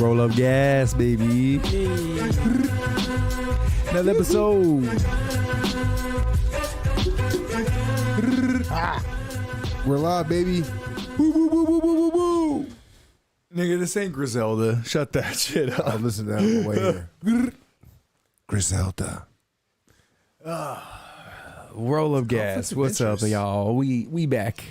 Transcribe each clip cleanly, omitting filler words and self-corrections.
Roll up gas, baby. Another episode. We're live, baby. Woo, woo, woo, woo, woo, woo, woo. Nigga, this ain't Griselda. Shut that shit up. I'll listen to that on the way here. Griselda. Roll up gas. What's up, y'all? We back.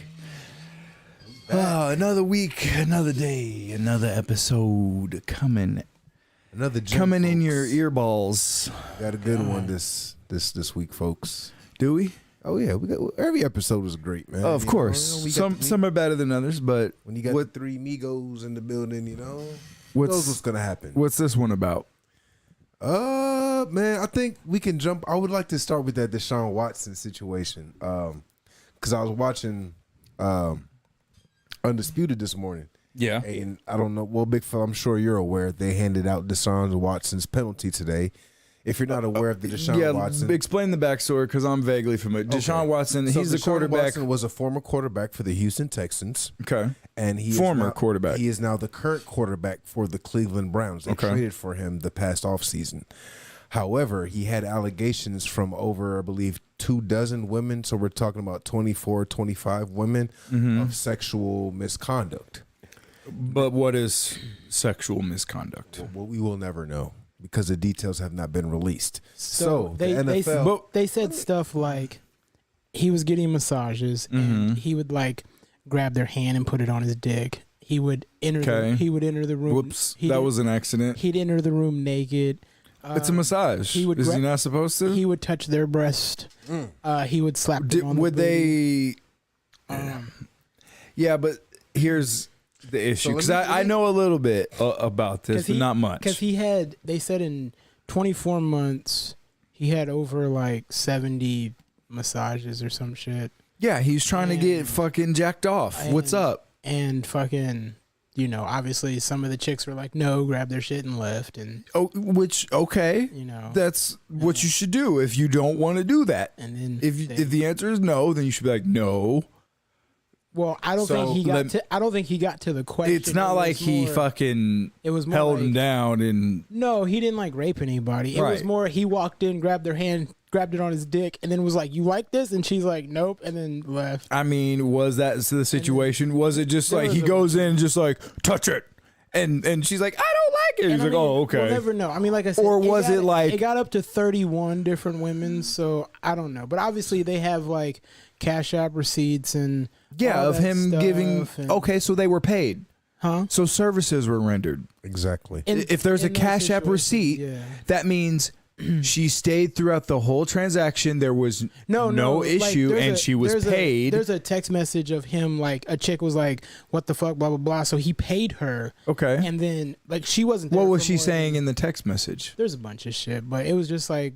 Another week, another day, another episode coming Another gym, in folks. your earballs. Got a good one this week, folks. Do we? Oh yeah, we got every episode was great, man. Of course. We got Some are better than others, but when you got three Migos in the building, what's gonna happen. What's this one about? Man, I think we can jump. I would like to start with that Deshaun Watson situation, because I was watching Undisputed this morning. Yeah. And I don't know. Well, big fella, I'm sure you're aware they handed out Deshaun Watson's penalty today. If you're not aware of the Deshaun Watson, explain the backstory because I'm vaguely familiar. Deshaun Watson, so he's the Deshaun quarterback. Watson was a former quarterback for the Houston Texans. Okay. And he Former is now, quarterback. He is now the current quarterback for the Cleveland Browns. They traded for him the past offseason. However, he had allegations from over, I believe, 24 women. So we're talking about 24, 25 women of sexual misconduct. But what is sexual misconduct? Well, we will never know because the details have not been released. So the NFL, they said stuff like he was getting massages and he would like grab their hand and put it on his dick. He would enter. He would enter the room. Whoops, that was an accident. He'd enter the room naked. It's a massage. Is he not supposed to? He would touch their breast. He would slap them on would the they? Yeah, but here's the issue because I know a little bit about this, but not much. Because they said in 24 months, he had over like 70 massages or some shit. Yeah, he's trying to get fucking jacked off. What's up? And fucking, obviously some of the chicks were like, no, grab their shit and left. And okay, that's what you should do if you don't want to do that. And then if the answer is no, then you should be like, no. Well, I don't think he got to the question. It's not like he fucking held him down and no, he didn't like rape anybody. It was more he walked in, grabbed their hand, grabbed it on his dick, and then was like, "You like this?" And she's like, "Nope," and then left. I mean, was that the situation? Was it just like he goes in and just like touch it, and she's like, "I don't like it." He's like, "Oh, okay." We'll never know. I mean, like I said, or was it like it got up to 31 different women? So I don't know, but obviously they have like Cash App receipts and of him giving. Okay, so they were paid. Huh? So services were rendered. Exactly. If there's a Cash App receipt, that means she stayed throughout the whole transaction. There was no issue, and she was paid. There's a text message of him, like a chick was like, "What the fuck?" Blah blah blah. So he paid her. Okay. And then like she wasn't. There what was she saying in the text message? There's a bunch of shit, but it was just like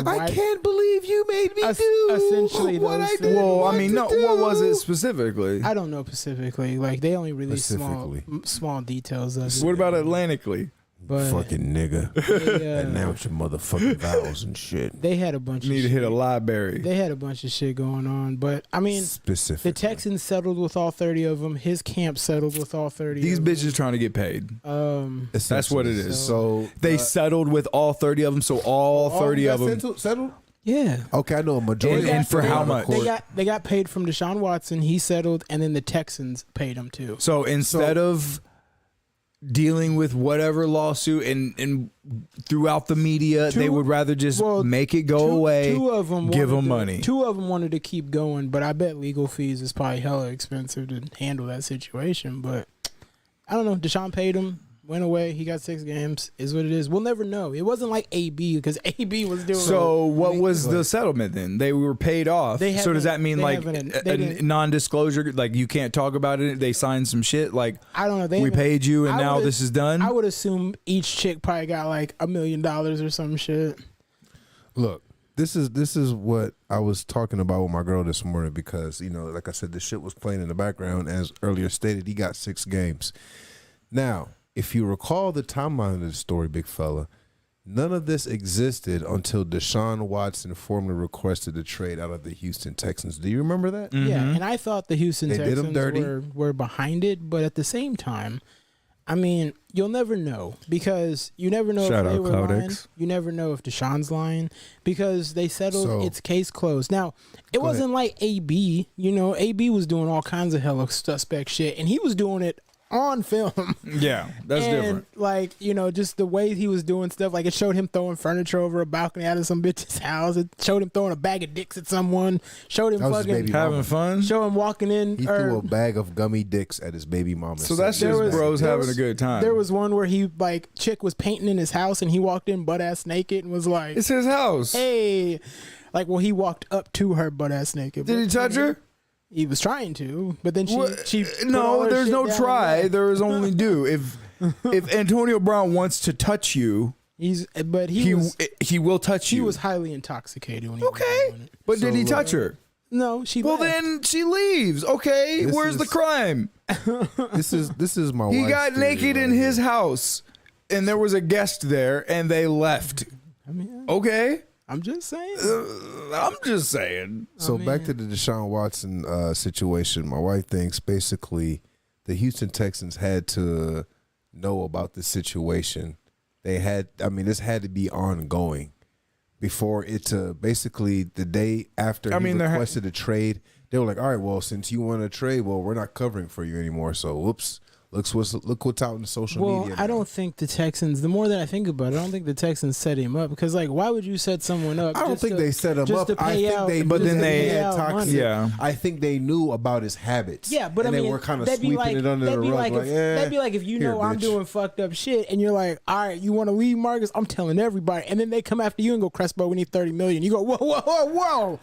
I can't believe you made me do essentially what I did. Well, I mean, no. What was it specifically? I don't know specifically. Like they only released small details of it. What about Atlantically? But fucking nigga. Announce your motherfucking vows and shit. They had a bunch of shit. To hit a library. They had a bunch of shit going on. But, I mean, the Texans settled with all 30 of them. His camp settled with all 30 These of them. bitches trying to get paid. That's what it is. So they settled with all 30 of them, so all 30 of them. Settled? Yeah. Okay, I know a majority. And for how much? They got paid from Deshaun Watson. He settled, and then the Texans paid him too. So instead of dealing with whatever lawsuit and throughout the media, they would rather just make it go away. Two of them give them money. Two of them wanted to keep going, but I bet legal fees is probably hella expensive to handle that situation. But I don't know. Deshaun paid him. Went away. He got 6 games. Is what it is. We'll never know. It wasn't like AB because AB was doing. So what was the settlement then? They were paid off. So does that mean like a non-disclosure? Like you can't talk about it. They signed some shit. Like I don't know. We paid you and now this is done. I would assume each chick probably got like $1 million or some shit. Look, this is what I was talking about with my girl this morning because like I said, the shit was playing in the background. As earlier stated, he got 6 games. Now, if you recall the timeline of the story, big fella, none of this existed until Deshaun Watson formally requested a trade out of the Houston Texans. Do you remember that? Yeah, and I thought the Houston Texans were behind it, but at the same time, I mean, you'll never know because you never know Shout if they out were Cloud lying. X. You never know if Deshaun's lying because they settled So- its case closed. Now, it Go wasn't like AB. You know, AB was doing all kinds of hella suspect shit, and he was doing it on film. Yeah, that's and different. like, you know, just the way he was doing stuff, like it showed him throwing furniture over a balcony out of some bitch's house. It showed him throwing a bag of dicks at someone. Showed him That was his fucking baby Having mama. fun. show him walking in. He threw a bag of gummy dicks at his baby mama. So that's There just was- bros there having was- a good time. There was one where he like chick was painting in his house and he walked in butt ass naked and was like, It's his house. "Hey," like well he walked up to her butt ass naked. Did he touch her? He was trying to, but then she What? she put all No, her there's shit no down try. and There is only do. If Antonio Brown wants to touch you, but he will touch she you. was highly intoxicated when he was Okay, doing it. but did he So, touch her? No, she Well, left. then she leaves. Okay, This where's the is- crime? This is my. He wife's got theory naked right in his here. house, and there was a guest there, and they left. I mean, Okay, I'm just saying. I'm just saying. So back to the Deshaun Watson situation. My wife thinks basically the Houston Texans had to know about this situation. They had, I mean, this had to be ongoing before it to basically the day after I he mean, there requested a trade. They were like, all right, well, since you want to trade, well, we're not covering for you anymore. So, whoops. Look what's out in the social Well, media. I now. don't think the Texans. The more that I think about it, I don't think the Texans set him up because, like, why would you set someone up? I don't just think to- they set him just up. to I pay think out- they, But knew then that they- he had out toxic. money. Yeah. I think they knew about his habits. Yeah, but and I mean, they were kind of that'd be sweeping like, it under that'd the be rug. like Like, if, eh, that'd be like if you here, know I'm bitch. doing fucked up shit, and you're like, all right, you want to leave, Marcus? I'm telling everybody, and then they come after you and go, Crespo, we need $30 million. You go, whoa, whoa, whoa, whoa.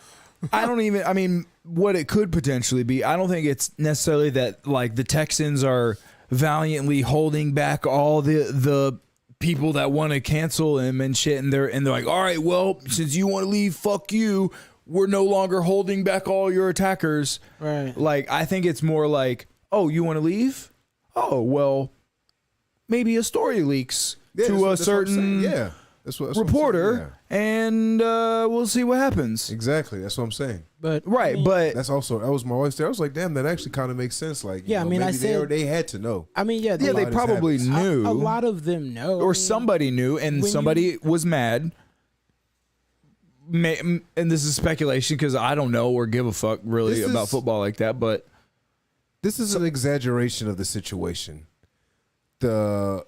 I don't even. I mean, what it could potentially be. I don't think it's necessarily that like the Texans are valiantly holding back all the people that want to cancel him and shit, and they're like, all right, well, since you want to leave, fuck you. We're no longer holding back all your attackers. Right. Like, I think it's more like, oh, you want to leave? Oh, well, maybe a story leaks Yeah, to a that's what I'm certain saying. Yeah, that's what I'm saying. reporter, and we'll see what happens. Yeah. Exactly. That's what I'm saying. But Right, I mean, but That was my wife's there. I was like, damn, that actually kind of makes sense. Like, Yeah, I mean, I maybe said- they had to know. I mean, yeah, yeah, they lot of probably habits. knew, a lot of them know, or somebody knew, and when somebody was mad. And this is speculation because I don't know or give a fuck really This about is- football like that. But This is an exaggeration of the situation. The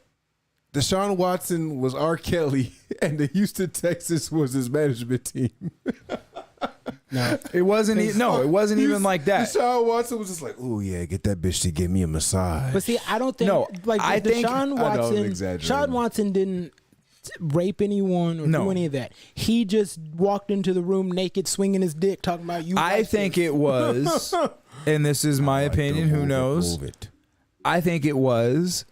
Deshaun Watson was R. Kelly, and the Houston Texans was his management team. No, it wasn't. It wasn't even like that. Deshaun Watson was just like, "Oh yeah, get that bitch to give me a massage." but see, I don't think. No, like I think- Deshaun I know, I'm Watson. exaggerating. Deshaun Watson didn't rape anyone or No. do any of that. He just walked into the room naked, swinging his dick, talking about you. I like think this. it was, and this is my opinion. Who knows? Move it. I think it was.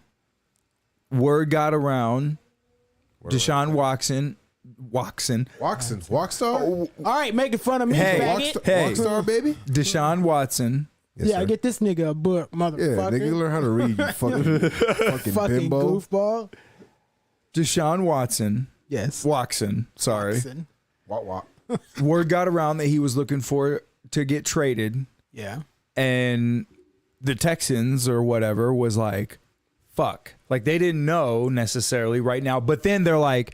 Word got around. Deshaun Watson. Watson, Walkstar, All right, making fun of me, Hey, faggot. hey. Walkstar, baby. Deshaun Watson. Yes, Yeah, sir. get this nigga a book, Yeah, motherfucker. nigga, learn how to read. You fucking Fucking bimbo. goofball. Deshaun Watson. Yes. Watson. Sorry. Watson. Wop wop. Word got around that he was looking to get traded, Yeah. and the Texans or whatever was like, fuck. Like, they didn't know necessarily right now, but then they're like,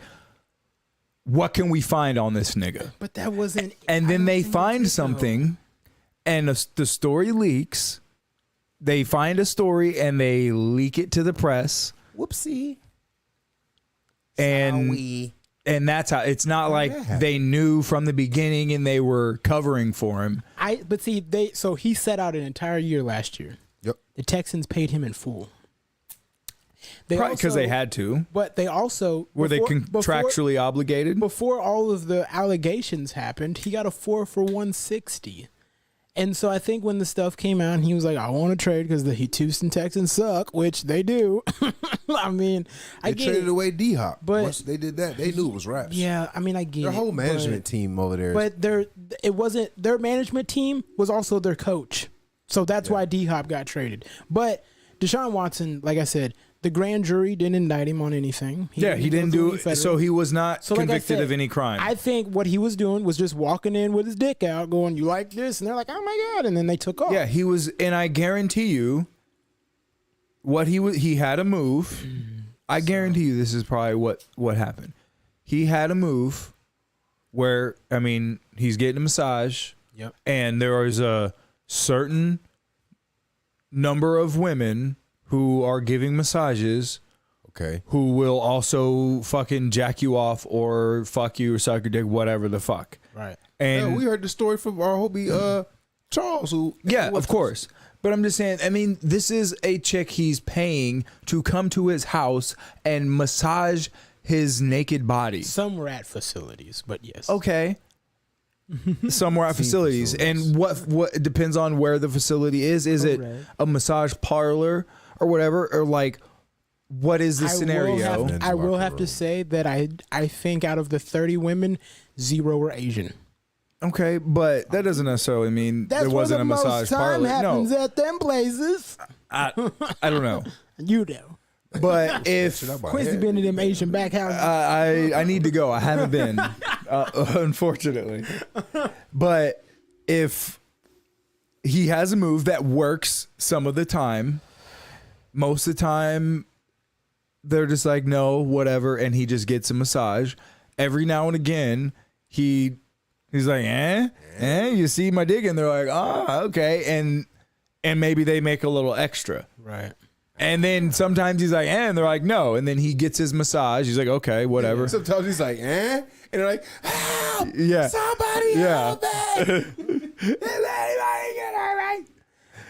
what can we find on this nigga? But that wasn't. And I then don't they think find that's it, though. something, and the story leaks. They find a story and they leak it to the press, Whoopsie. and that's how. It's not like that happened? they knew from the beginning and they were covering for him. But see, so he set out an entire year last year. Yep. The Texans paid him in full. Probably because also- they had to. But they also Were they before- contractually obligated? before all of the allegations happened, he got a 4 for 160. And so I think when the stuff came out, he was like, I want to trade because the Houston Texans suck, which they do. I mean, I They get traded it. away D-Hop. But- Once they did that, they knew it was raps. Yeah, I mean, I get Their it. whole management team over there. But it wasn't their management team was also their coach. So that's why D-Hop got traded. But Deshaun Watson, like I said, the grand jury didn't indict him on anything. He didn't do it. So he was not So like I convicted said, of any crime. I think what he was doing was just walking in with his dick out, going, "You like this?" And they're like, "Oh my god!" And then they took off. Yeah, he was, and I guarantee you, he had a move. I guarantee you this is probably what happened. He had a move where, I mean, he's getting a massage. Yep. And there is a certain number of women who are giving massages Okay. who will also fucking jack you off or fuck you or suck your dick, whatever the fuck. Right. And Yeah, we heard the story from our homie Charles, who of course. But I'm just saying, I mean, this is a chick he's paying to come to his house and massage his naked body. Some were at facilities, but yes. Okay. Somewhere at facilities. And what it depends on where the facility is. Is it Correct. a massage parlor or whatever? Or like, what is the scenario? I will have Locker to say that I think out of the 30 women, 0 were Asian. Okay, but that doesn't necessarily mean That's there wasn't a where the massage most time parlor. happens No, at them places. I don't know. You know. But if Quincy been in them Asian back houses. I need to go. I haven't been, unfortunately. But if he has a move that works some of the time, most of the time they're just like, no, whatever, and he just gets a massage. Every now and again, he's like, you see my dick, and they're like, oh, okay, and maybe they make a little extra. Right. And then sometimes he's like, and they're like, no. And then he gets his massage. He's like, okay, whatever. Sometimes he's like, and they're like, help! Yeah. Somebody help me! Is anybody get all right?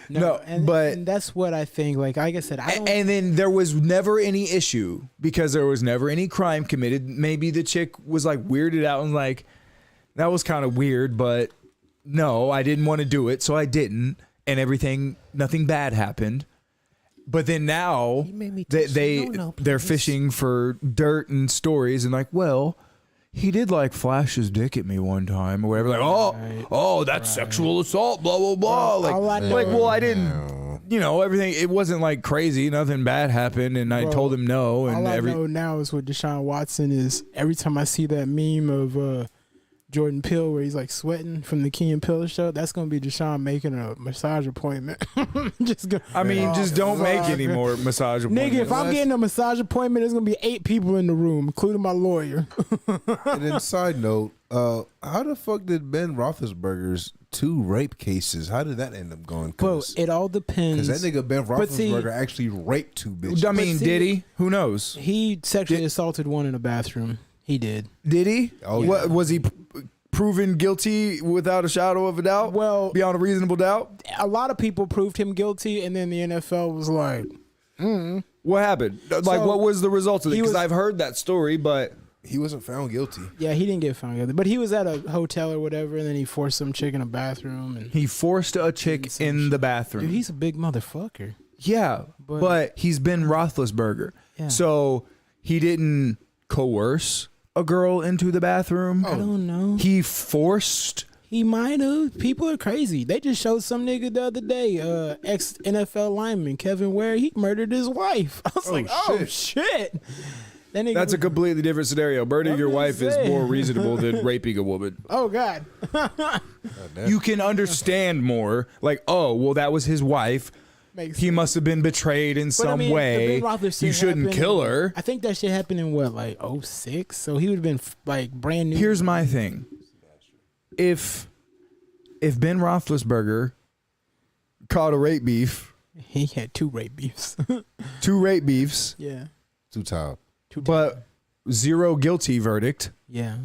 No, and, but and that's what I think. Like I said, I don't. and then there was never any issue because there was never any crime committed. Maybe the chick was like weirded out and like, that was kind of weird, but no, I didn't want to do it, so I didn't. And nothing bad happened. But then now they're fishing for dirt and stories and like, well, he did like flash his dick at me one time or whatever. Like, that's sexual assault, blah blah blah. Well, I didn't, everything. It wasn't like crazy. Nothing bad happened, and I told him no. And all I know now is with Deshaun Watson is every time I see that meme of Jordan Peele where he's like sweating from the Key and Peele show, that's gonna be Deshaun making a massage appointment. Just don't make any more massage appointments. Nigga, if I'm getting a massage appointment, there's gonna be 8 people in the room, including my lawyer. And then side note, how the fuck did Ben Roethlisberger's 2 rape cases, how did that end up going? Well, it all depends. Because that nigga Ben Roethlisberger actually raped 2 bitches. I mean, did he? Who knows? He sexually assaulted one in a bathroom. He did. Did he? Oh, What yeah. was he proven guilty without a shadow of a doubt? Well, beyond a reasonable doubt. A lot of people proved him guilty, and then the NFL was like, What happened? Like, what was the result of it? Because I've heard that story, but he wasn't found guilty. Yeah, he didn't get found guilty, but he was at a hotel or whatever, and then he forced some chick in a bathroom, and he forced a chick in the bathroom. Dude, he's a big motherfucker. Yeah, but he's been Roethlisberger, Yeah. so he didn't coerce a girl into the bathroom. I don't know. He forced. He might have. People are crazy. They just showed some nigga the other day, ex NFL lineman Kevin Ware. He murdered his wife. I was oh shit. That nigga That's a completely different scenario. Burning your wife is more reasonable than raping a woman. Oh God. You can understand more. Like, oh, well, that was his wife. He must have been betrayed in some way. You shouldn't kill her. I think that shit happened in what, like 06? So he would have been like brand new. Here's my thing. If Ben Roethlisberger caught a rape beef, he had 2 rape beefs. 2 rape beefs. Yeah. 2 times. But 0 guilty verdict. Yeah.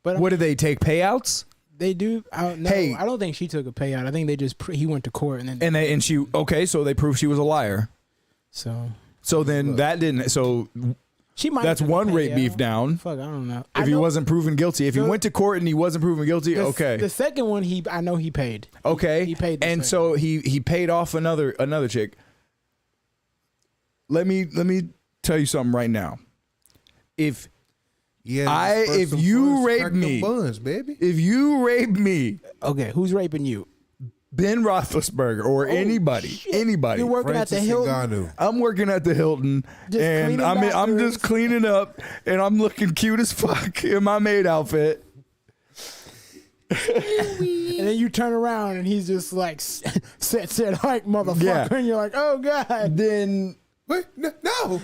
But what did they take payouts? They do. I don't think she took a payout. I think they just he went to court and then so they proved she was a liar. So then that didn't. So she might. That's one rape beef down. Fuck, I don't know. If he wasn't proven guilty, if he went to court and he wasn't proven guilty, okay. The second one, I know he paid. Okay, he paid. And so he paid off another chick. Let me tell you something right now. If you rape me, buns, baby. If you rape me, okay, who's raping you? Ben Roethlisberger or anybody. You're working Francis at the Hilton. Ngannou. I'm working at the Hilton, and I'm just cleaning up, and I'm looking cute as fuck in my maid outfit. And then you turn around and he's just like, said hike, motherfucker. Yeah. And you're like, oh, God. Then Wait, no.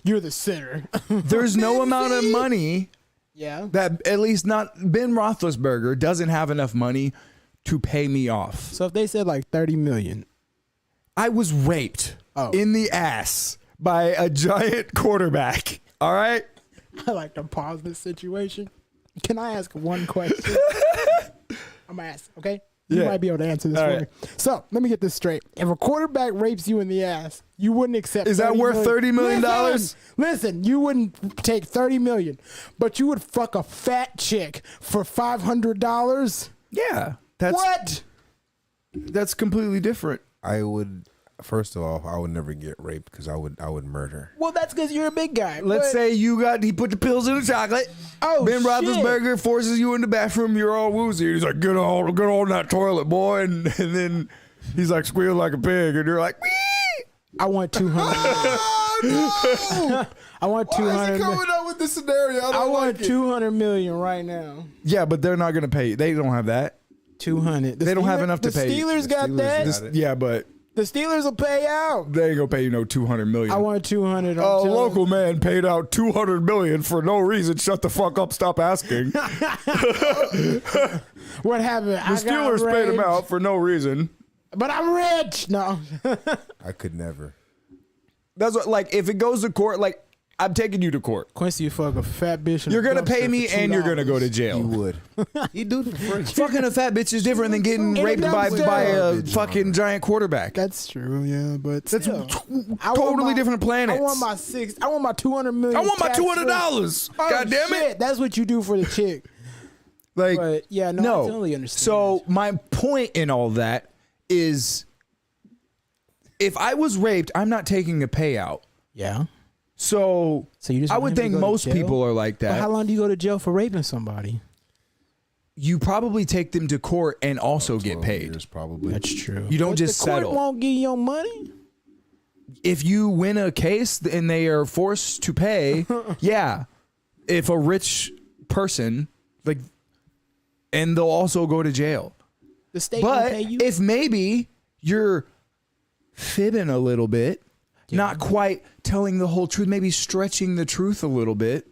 You're the sinner. there's no amount of money Yeah. that, at least not Ben Roethlisberger, doesn't have enough money to pay me off. So if they said like 30 million. I was raped Oh. in the ass by a giant quarterback. All right? I like to pause this situation. Can I ask one question? I'm going to ask, okay? You Yeah. might be able to answer this All for right. me. So let me get this straight. If a quarterback rapes you in the ass, you wouldn't accept. Is that worth $30 million? Listen, you wouldn't take $30 million, but you would fuck a fat chick for $500. Yeah. What? That's completely different. I would. First of all, I would never get raped because I would murder. Well, that's because you're a big guy. Let's but- say he put the pills in the chocolate. Oh, Ben shit. Roethlisberger forces you in the bathroom. You're all woozy. He's like, get on that toilet, boy. And then he's like, squeal like a pig. And you're like, wee! I want 200. Oh, I want no! Why is 200. he coming up with this scenario? I I don't want like it. 200 million right now. Yeah, but they're not going to pay you. They don't have that. 200. They don't have enough to pay The you. Steelers The got Steelers that. got it. Yeah, but The Steelers will pay out. they ain't going to pay you no $200 million. I want 200. A local man paid out $200 million for no reason. Shut the fuck up. Stop asking. The What happened? Steelers paid him out for no reason. But I'm rich. No. I could never. That's what, like, if it goes to court, like, I'm taking you to court. Quincy, you fuck a fat bitch. in a You're going to pay dumpster me for and you're going to go to $2. jail. You would. You do it for free. Fucking a fat bitch is different than getting In a raped by dumpster. a fucking giant quarterback. That's true, yeah, but That's still. I want totally my- different planets. I want my 200 million. I want my tax-free. $200. Oh, God damn it. shit, that's what you do for the chick. Like, But yeah, no, I totally understand. So my point in all that is, if I was raped, I'm not taking a payout. yeah. So So you just I want would him to think go to most jail? people are like But that. how long do you go to jail for raping somebody? You probably take them to court and also get 12 paid. years, probably. That's true. You don't But just the court settle. won't give you your money. If you win a case and they are forced to pay, yeah. If a rich person, like, and they'll also go to jail. The state will But pay you. if maybe you're fibbing a little bit, not quite telling the whole truth, maybe stretching the truth a little bit,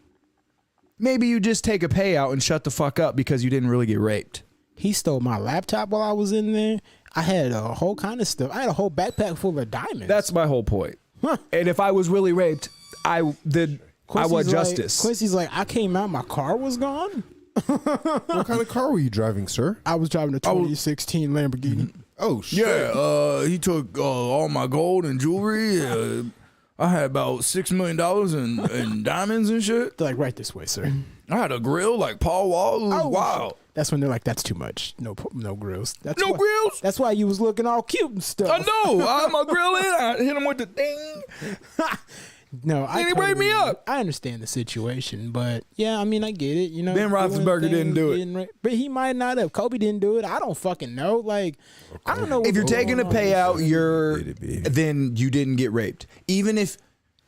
maybe you just take a payout and shut the fuck up because you didn't really get raped. He stole my laptop while I was in there. I had a whole kind of stuff. I had a whole backpack full of diamonds. That's my whole point. Huh. And if I was really raped, I want Quincy's justice. Quincy's like, I came out, my car was gone. What kind of car were you driving, sir? I was driving a 2016 Lamborghini. Oh, shit. Yeah, he took all my gold and jewelry. I had about $6 million in diamonds and shit. They're like, right this way, sir. I had a grill like Paul Wall. It was Oh, wild. That's when they're like, that's too much. No grills. That's No why, grills? That's why you was looking all cute and stuff. I know. I had my grill in. I hit him with the thing. No, I Then he raped me up. I understand the situation, but yeah, I mean, I get it. You know, Ben doing Roethlisberger didn't things, do it. getting but he might not have. Kobe didn't do it. I don't fucking know. Like, I don't know. If you're what's taking a going on. payout, then you didn't get raped. Even if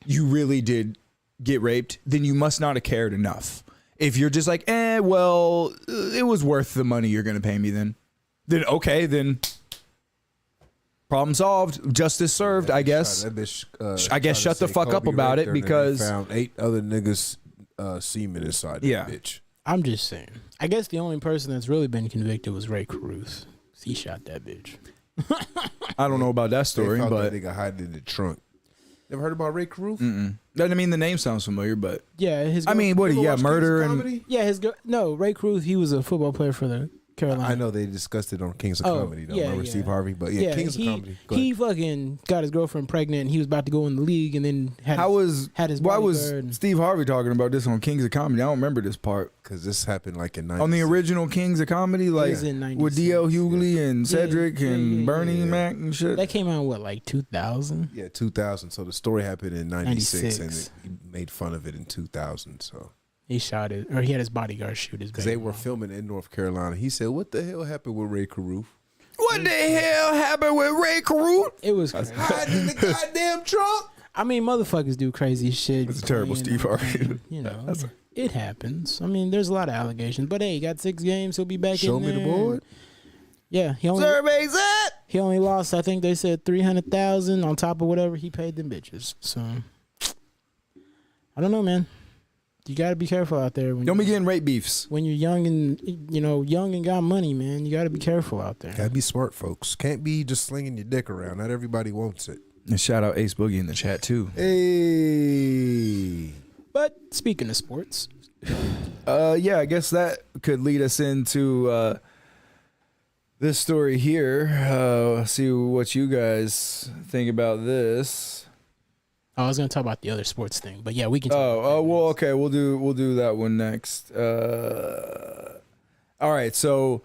you really did get raped, then you must not have cared enough. If you're just like, well, it was worth the money you're going to pay me then okay, then problem solved, justice served, I guess. That bitch, I guess tried to shut the say fuck up Kobe about raped it her, and then they because- found 8 other niggas semen inside Yeah. that bitch. I'm just saying. I guess the only person that's really been convicted was Ray Cruz. He shot that bitch. I don't know about that They story, found but that nigga hiding in the trunk. Never heard about Ray Caruth? I mean, the name sounds familiar, but Yeah, his. I mean, what? You ever Yeah, watch murder Kings of and Comedy? yeah, his girl. No, Ray Cruz. He was a football player for the Carolina. I know they discussed it on Kings of Oh, Comedy. Though. yeah, Remember yeah. Steve Harvey? But yeah, Kings he, of Comedy. Go he ahead. fucking got his girlfriend pregnant, and he was about to go in the league, and then had how was had his why was bodyguard. Steve Harvey talking about this on Kings of Comedy? I don't remember this part. Because this happened like in 96. On the original Kings of Comedy, like was in with 96, D.L. Hughley and Cedric yeah, and yeah, Bernie yeah. Mac and shit. that came out what, like 2000? Yeah, 2000. So the story happened in 96, 96. and he made fun of it in 2000. So He shot it, or he had his bodyguard shoot his. because baby they were mom. filming in North Carolina, he said, "What the hell happened with Ray Caruth? What the hell happened with Ray Caruth? It was. Crazy. Hiding in the goddamn trunk." I mean, motherfuckers do crazy shit. That's a terrible playing, Steve Harvey. You know, it happens. I mean, there's a lot of allegations, but hey, he got 6 games. He'll be back Show in me there. the board. Yeah, he only lost. I think they said 300,000 on top of whatever he paid them bitches. So I don't know, man. You got to be careful out there. Don't be getting rape beefs. When you're young and got money, man, you got to be careful out there. Gotta be smart, folks. Can't be just slinging your dick around. Not everybody wants it. And shout out Ace Boogie in the chat too. Hey. But speaking of sports, Yeah, I guess that could lead us into this story here. See what you guys think about this. I was going to talk about the other sports thing, but yeah, we can. Well, okay, we'll do that one next. All right, so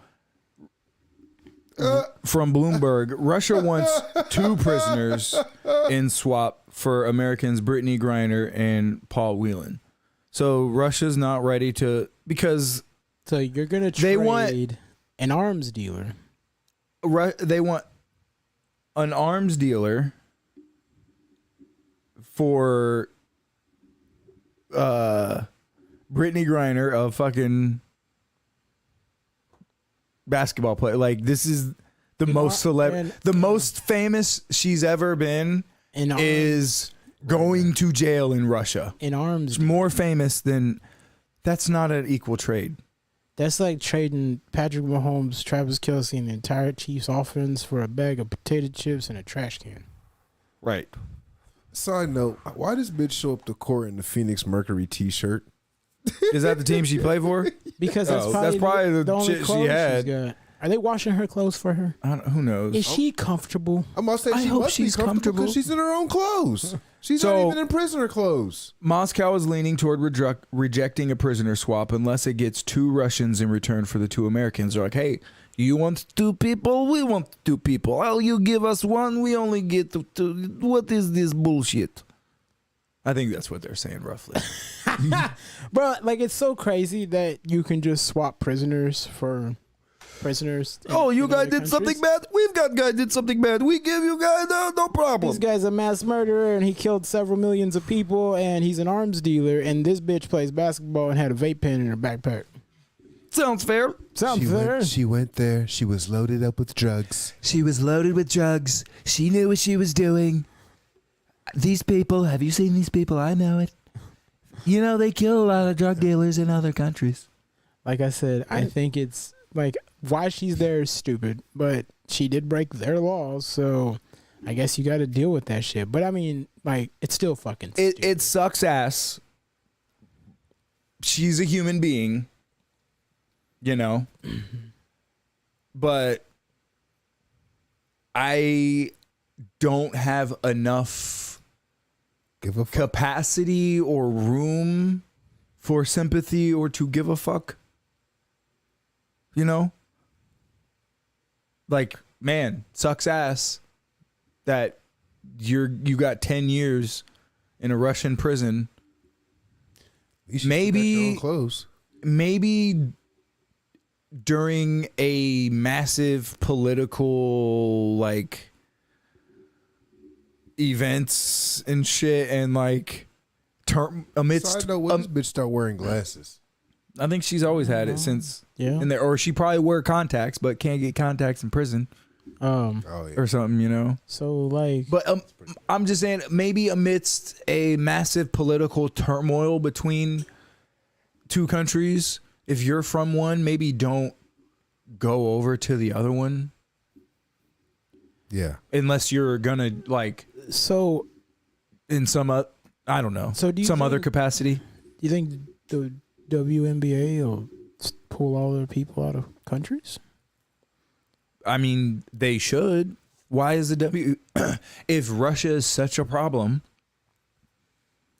from Bloomberg, Russia wants 2 prisoners in swap for Americans Brittany Griner and Paul Whelan. So Russia's not ready to, because So you're going to trade an arms dealer. They want an arms dealer for Brittany Griner, a fucking basketball player. Like, this is the most the most famous she's ever been is going to jail in Russia. In arms, More famous than, that's not an equal trade. that's like trading Patrick Mahomes, Travis Kelce, and the entire Chiefs offense for a bag of potato chips and a trash can. Right. Side note, why does bitch show up to court in the Phoenix Mercury t-shirt? Is that the team she played for? Because Oh, that's probably the only shit she clothes had. she's got. Are they washing her clothes for her? Who knows? Is she comfortable? I'm gonna say I she hope must she's be comfortable because she's in her own clothes. She's So- not even in prisoner clothes. Moscow is leaning toward rejecting a prisoner swap unless it gets 2 Russians in return for the 2 Americans. They're like, hey, you want 2 people? We want 2 people. Oh, you give us 1, we only get 2. What is this bullshit? I think that's what they're saying roughly. Bro, like, it's so crazy that you can just swap prisoners for prisoners. Oh, you in guys other did something countries. bad? We've got guys did something bad. We give you guys no problem. This guy's a mass murderer and he killed several millions of people and he's an arms dealer and this bitch plays basketball and had a vape pen in her backpack. Sounds fair. Sounds fair. She went there. She was loaded up with drugs. She was loaded with drugs. She knew what she was doing. These people, have you seen these people? I know it. You know, they kill a lot of drug dealers in other countries. Like I said, I think it's like why she's there is stupid, but she did break their laws, so I guess you got to deal with that shit. But I mean, like, it's still fucking stupid. It sucks ass. She's a human being, you know. But I don't have enough Give a fuck. capacity or room for sympathy or to give a fuck. You know? Like, man, sucks ass that you got 10 years in a Russian prison. You should protect your own clothes. Maybe during a massive political, like, events and shit, and like amidst Side note, when this bitch start wearing glasses? I think she's always had it since Yeah. in there, or she probably wear contacts but can't get contacts in prison Oh yeah. or something, you know. So like, But I'm just saying, maybe amidst a massive political turmoil between 2 countries, if you're from one, maybe don't go over to the other one Yeah. unless you're gonna, like, so in some I don't know, So do you some other think- capacity. do you think the WNBA will pull all their people out of countries? I mean, they should. Why is the if Russia is such a problem,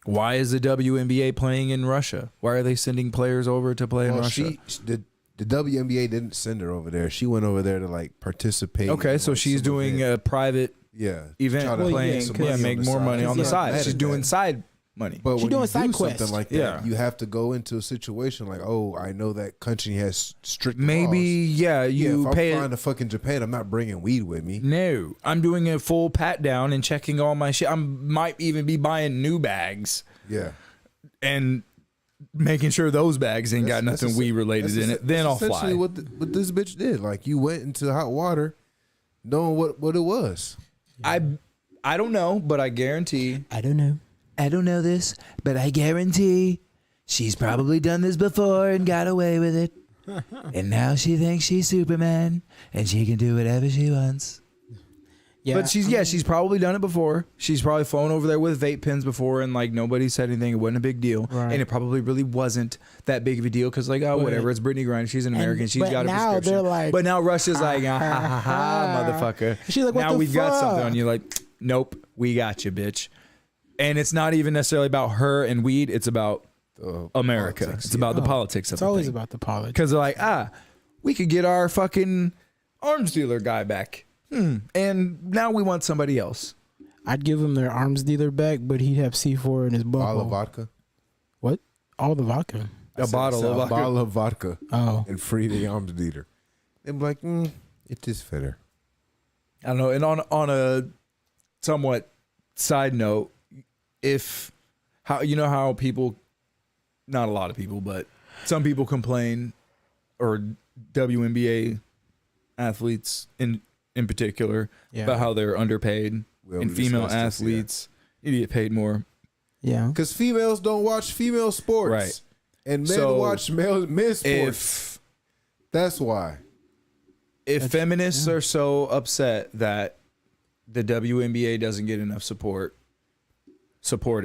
why is the WNBA playing in Russia? Why are they sending players over to play in Well, Russia? the WNBA didn't send her over there. She went over there to like participate. Okay, in, so like, she's some doing event. a private yeah event, try to playing, some yeah, money make on the more side. money on the Yeah, side. mad She's at doing that. side money. But She when doing you side do quest. something like that, Yeah. you have to go into a situation like, oh, I know that country has strict Maybe, laws. yeah, Yeah, you if pay I'm it. flying to fucking Japan, I'm not bringing weed with me. No, I'm doing a full pat down and checking all my shit. I might even be buying new bags, Yeah, and making sure those bags ain't got That's nothing weed related in it. Then I'll fly. Essentially, what this bitch did, like you went into hot water, knowing what it was. I don't know, but I guarantee. I don't know. I don't know this, but I guarantee she's probably done this before and got away with it. And now she thinks she's Superman and she can do whatever she wants. Yeah, But she's probably done it before. She's probably flown over there with vape pens before and like nobody said anything. It wasn't a big deal. Right. And it probably really wasn't that big of a deal because like, oh, whatever. It's Brittany Griner. She's an American. She's but got a now prescription. they're like, but now Russia's like, ha ha ha, motherfucker. She's like, what now the we've got something fuck? on you. Like, nope, we got you, bitch. And it's not even necessarily about her and weed. It's about America. Politics, It's about the politics of It's the always thing. about the politics. Because they're like, we could get our fucking arms dealer guy back. And now we want somebody else. I'd give him their arms dealer back, but he'd have C4 in his butthole. Bottle of vodka. What? All the vodka. A bottle of vodka. Bottle of vodka Oh. and free the arms dealer. They'd be like, it is fitter. I don't know. And on a somewhat side note, how people, not a lot of people, but some people complain, or WNBA athletes in particular, Yeah. about how they're underpaid, Well, and we female discussed this, athletes need to get paid more. Yeah. Because females don't watch female sports. Right. And men So, watch men's sports. That's why. If feminists are so upset that the WNBA doesn't get enough support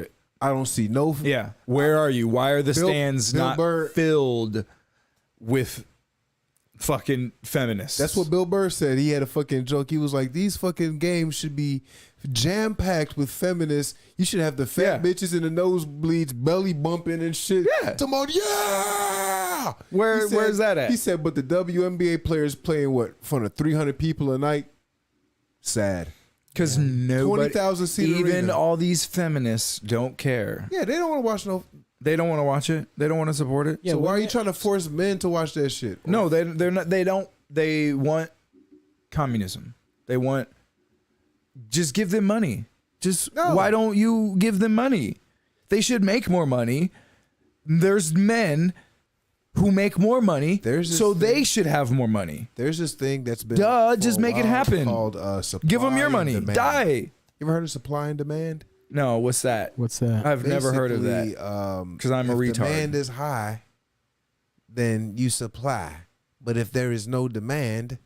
it. I don't see no. Yeah. Where are you? Why are the Bill- stands Bill not Burr- filled with fucking feminists? That's what Bill Burr said. He had a fucking joke. He was like, these fucking games should be jam packed with feminists. You should have the fat Yeah. bitches in the nosebleeds belly bumping and shit. Yeah. Talking about, yeah. Where's that at? He said, but the WNBA players playing what, in front of 300 people a night? Sad. Because nobody, 20,000 seat even arena. all these feminists don't care. Yeah, they don't want to watch no. They don't want to watch it. They don't want to support it. Yeah, So why are women- you trying to force men to watch that shit? No, they're not. They don't. They want communism. They want. Just give them money. Just No. why don't you give them money? They should make more money. There's men who make more money, There's this so thing- they should have more money. There's this thing that's been Duh, for just a make it while happen. Called supply Give them your and money. demand. Die. You ever heard of supply and demand? No, what's that? What's that? I've never heard of that. Basically, 'Cause I'm a if retard. Demand is high, then you supply. But if there is no demand,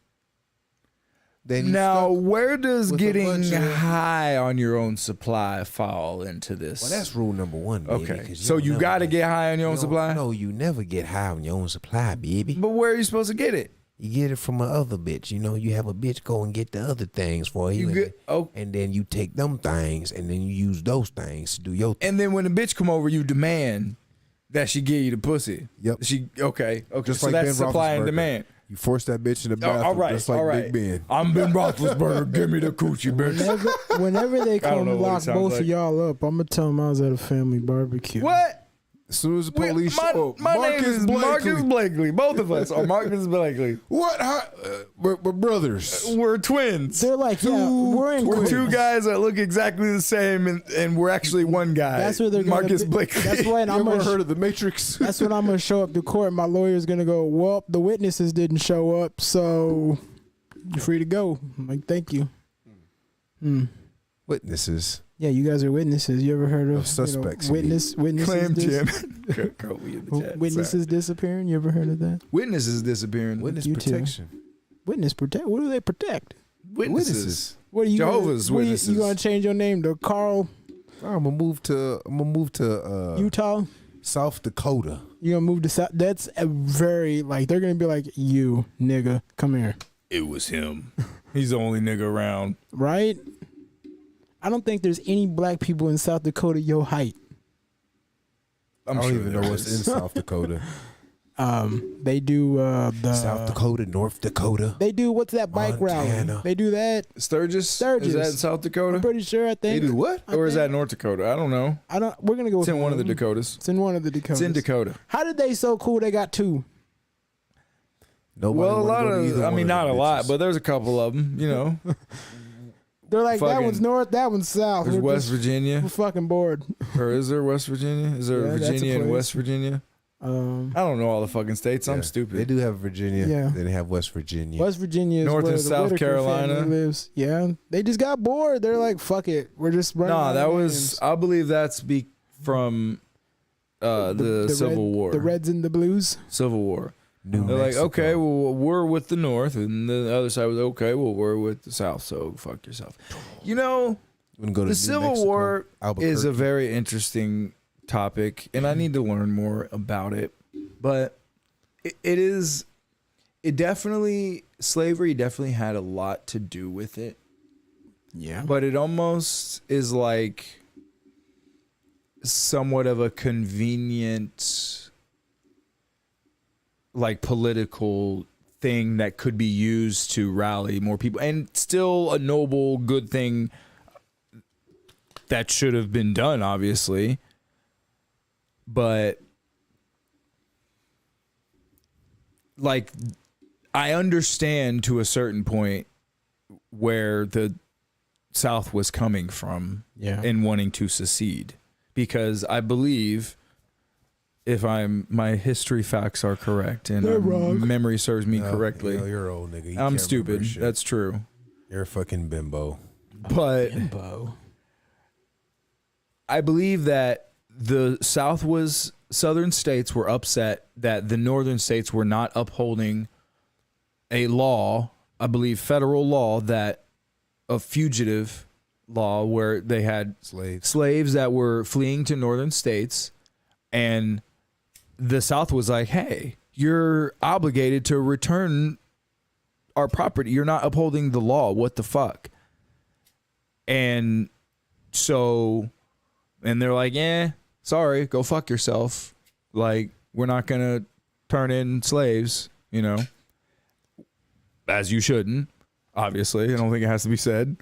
then you Now, stuck. where does with a getting bunch of- high on your own supply fall into this? Well, that's rule number one. Baby, okay. 'cause So don't you never got to get high on your own you don't- supply. No, you never get high on your own supply, baby. But where are you supposed to get it? You get it from a other bitch. You know, you have a bitch go and get the other things for you, You and, get and then you take them things and then you use those things to do your thing. and then when a bitch come over, you demand that she give you the pussy. Yep. She okay. Just so like that's Ben supply and Roethlisberger. demand. You force that bitch in the Oh, bathroom, all right, just like all right. Big Ben. I'm Ben Roethlisberger. Give me the coochie, bitch. Whenever they don't know come what it lock sounds both like. of y'all up, I'm gonna tell them I was at a family barbecue. What? As soon as the police my show up, my name is Marcus Blakely. Blakely. Both of us are Marcus Blakely. What? We're brothers. We're twins. They're like, yeah, we're in. We're court. two guys that look exactly the same, and we're actually one guy. That's where they're gonna Marcus be- Blakely. That's when You I'm ever gonna. heard of the Matrix? That's when I'm gonna show up to court. My lawyer's gonna go, well, the witnesses didn't show up, so you're free to go. I'm like, thank you. Witnesses. Yeah, you guys are witnesses. You ever heard of Of suspects, you witnesses Clam Jim. witnesses witnesses disappearing? You ever heard of that? Witnesses disappearing. Witness You too. protection. Witness protect. What do they protect? Witnesses. What are you? Jehovah's what are Witnesses. You gonna change your name to Carl I'm gonna move to Utah? South Dakota. You gonna move to South? That's a very like they're gonna be like, you nigga, come here, It was him. He's the only nigga around. right? I don't think there's any black people in South Dakota your height. I'm I don't sure even know there what's is. in South Dakota. They do the South Dakota, North Dakota. They do what's that bike Montana. route? They do that. Sturgis? Sturgis. Is that in South Dakota? I'm pretty sure. I They think. do what? I Or is think- that North Dakota? I don't know. I don't. We're gonna go. It's with in one of the them. Dakotas. It's in one of the Dakotas. It's in Dakota. How did they so cool? They got two. Nobody Well, a wanna lot go to either of, I one mean, of not a them lot, bitches. but there's a couple of them, you know. They're like, that Fucking- one's north, that one's south. There's We're West just- Virginia, We're fucking bored. or is there West Virginia? Is there Yeah, that's a Virginia and place. West Virginia? I don't know all the fucking states. I'm Yeah. stupid. They do have Virginia. Yeah. Then they have West Virginia. West Virginia is North where and the South Whitaker Carolina. family lives. Yeah, they just got bored. They're like, fuck it, we're just running. Nah, out that of was. names. I believe that's from the Civil War. The Reds and the Blues. Civil War. New They're Mexico. like, okay, well, we're with the North, and the other side was okay. Well, we're with the South, so fuck yourself. You know, You wanna go to the New Civil Mexico, War is a Albuquerque? very interesting topic, and I need to learn more about it. But it definitely, slavery definitely had a lot to do with it. Yeah, But it almost is like somewhat of a convenient, like, political thing that could be used to rally more people, and still a noble, good thing that should have been done, obviously. But like, I understand to a certain point where the South was coming from yeah. in wanting to secede, because I believe, if my history facts are correct and They're wrong. memory serves me No, correctly, you know, you're old nigga. You I'm can't stupid. remember shit. That's true. You're a fucking bimbo. But Bimbo. I believe that the southern states were upset that the northern states were not upholding a law, I believe federal law, that a fugitive law where they had slaves that were fleeing to northern states, and the South was like, hey, you're obligated to return our property. You're not upholding the law. What the fuck? And so, and they're like, sorry, go fuck yourself. Like, we're not going to turn in slaves, you know, as you shouldn't, obviously. I don't think it has to be said.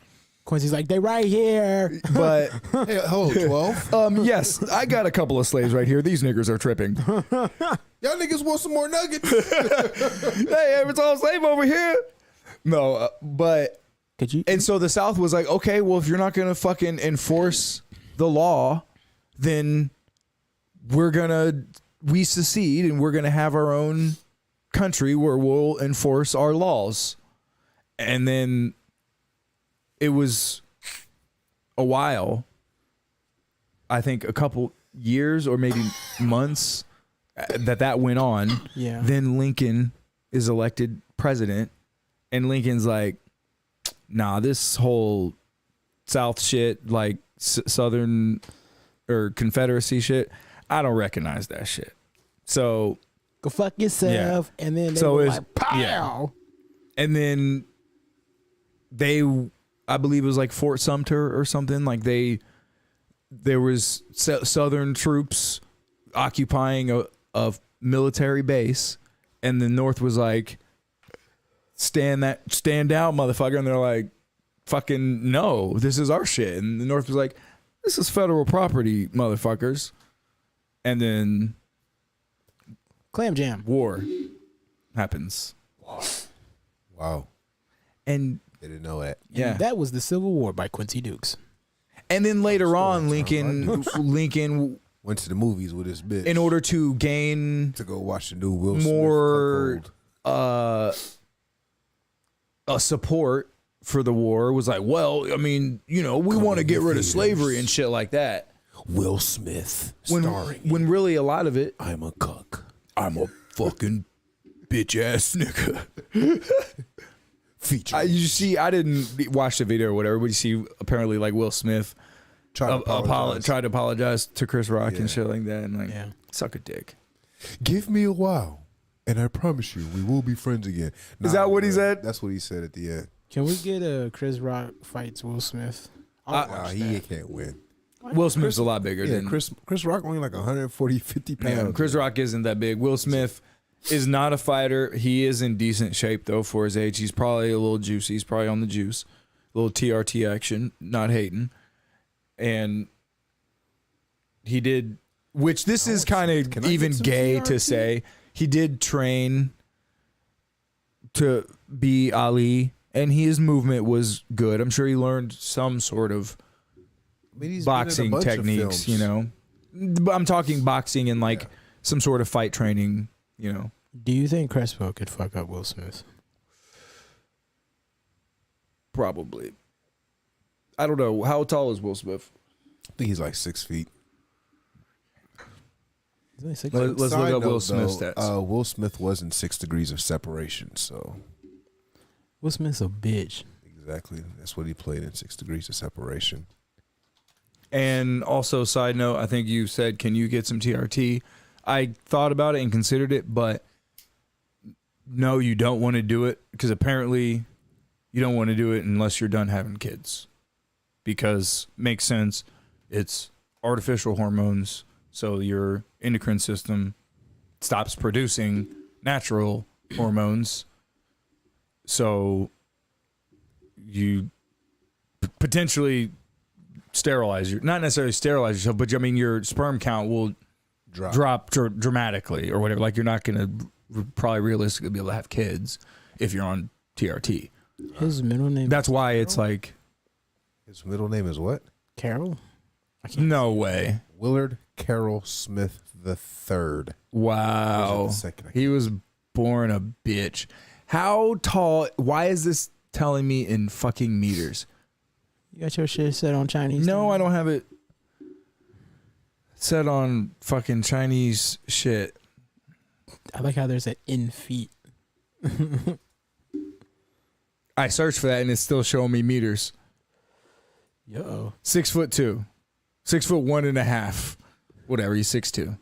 Quincy's like, they right here. But Hey, hold 12. yes, I got a couple of slaves right here. These niggers are tripping. Y'all niggas want some more nuggets? Hey, it's all slave over here. No, but Could you? and so the South was like, okay, well, if you're not gonna fucking enforce the law, then we secede and we're gonna have our own country where we'll enforce our laws. And then it was a while, I think a couple years or maybe months that went on. Yeah. Then Lincoln is elected president, and Lincoln's like, nah, this whole South shit, like Southern or Confederacy shit, I don't recognize that shit. So, Go fuck yourself. And then they So were it's- like, pow. yeah. and then I believe it was like Fort Sumter or something, like there was Southern troops occupying a military base, and the North was like, stand down, motherfucker. And they're like, fucking no, this is our shit. And the North was like, this is federal property, motherfuckers. And then Clam jam. war happens. Wow. And They didn't know that. yeah. And that was the Civil War by Quincy Dukes. And then later on, Lincoln- Lincoln, Went to the movies with his bitch in order to gain to go watch the new Will Smith more cuckold. a support for the war, was like, well, I mean, you know, we want to get rid of slavery and shit like that. Will Smith starring. When really a lot of it, I'm a cuck. I'm a fucking bitch ass nigga. Feature. You see, I didn't watch the video or whatever, but you see, apparently, like, Will Smith tried to apologize to Chris Rock Yeah. and shit like that, and like, Yeah. suck a dick. Give me a while, and I promise you, we will be friends again. Is that what he said? That's what he said at the end. Can we get Chris Rock fights Will Smith? I'll Nah, watch he that. can't win. Will Smith's a lot bigger Yeah, than Chris Rock only like 140, 50 pounds. Yeah, Chris Rock isn't that big. Will Smith is not a fighter. He is in decent shape though for his age. He's probably a little juicy. He's probably on the juice. A little TRT action. Not hating. And he did, which this is kind of can I even get some gay to TRT? say. He did train to be Ali and his movement was good. I'm sure he learned some sort of I mean, he's boxing been in a bunch of techniques, films. you know. But I'm talking boxing and like some sort of fight training, you know. Do you think Crespo could fuck up Will Smith? Probably. I don't know. How tall is Will Smith? I think he's like 6 feet. He's only 6 Let's look Side up Will note, Smith's though, stats. Will Smith was in 6 Degrees of Separation, so Will Smith's a bitch. exactly that's what he played in 6 Degrees of Separation. And also, side note, I think you said, can you get some TRT? I thought about it and considered it, but no, you don't want to do it because apparently you don't want to do it unless you're done having kids. Because makes sense. It's artificial hormones, so your endocrine system stops producing natural hormones. So you potentially not necessarily sterilize yourself, but I mean your sperm count will drop dramatically or whatever. Like you're not going to probably realistically be able to have kids if you're on TRT. His middle name That's why it's like His middle name is what? Carol? no way. Willard Carroll Smith III. Wow. The second. He was born a bitch. How tall? Why is this telling me in fucking meters? You got your shit set on Chinese? No, I don't have it set on fucking Chinese shit. I like how there's an in feet. I searched for that and it's still showing me meters. Yo. 6'2", 6'1.5", whatever. He's 6'2",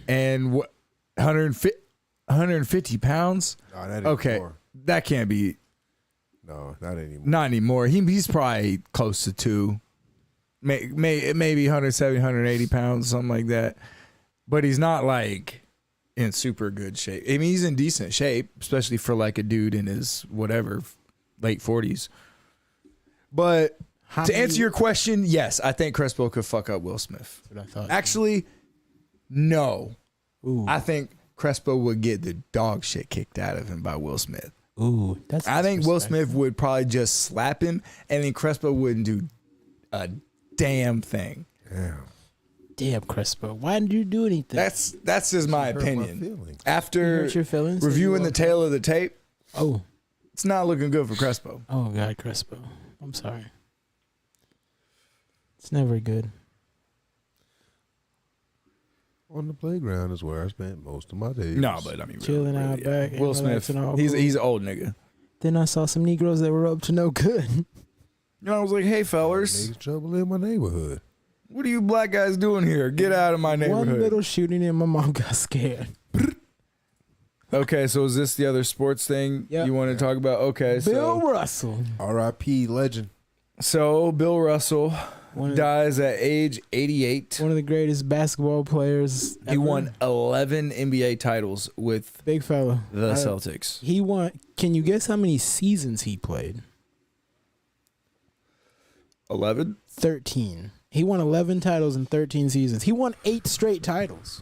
and 150 pounds. No, that Okay, anymore. that can't be. No, not anymore. Not anymore. He's probably close to 2, maybe 170, 180 pounds, something like that. But he's not like in super good shape. I mean, he's in decent shape, especially for like a dude in his whatever late 40s. But to answer your question, yes, I think Crespo could fuck up Will Smith. That's what I thought. Actually, no. Ooh. I think Crespo would get the dog shit kicked out of him by Will Smith. Ooh, that's. I think Will disrespectful. Smith would probably just slap him, and then Crespo wouldn't do a damn thing. Damn. Damn, Crespo. Why didn't you do anything? That's just my Hurt my opinion. feelings. After hurt your feelings? reviewing the tail of the tape, Oh. it's not looking good for Crespo. Oh, God, Crespo. I'm sorry. It's never good. On the playground is where I spent most of my days. No, but I mean, Chilling out back and Will Smith, relaxing, all he's cool. he's an old nigga. Then I saw some Negroes that were up to no good. You know, I was like, hey fellers, Niggas trouble in my neighborhood. what are you black guys doing here? Get out of my neighborhood. One little shooting and my mom got scared. Okay, so is this the other sports thing Yep. you want to talk about? Okay, Bill so Russell. R.I.P. legend. Bill Russell One of, dies at age 88. one of the greatest basketball players He ever. won 11 NBA titles with Big fella. the Celtics. He won. Can you guess how many seasons he played? 11? 13. He won 11 titles in 13 seasons. He won 8 straight titles.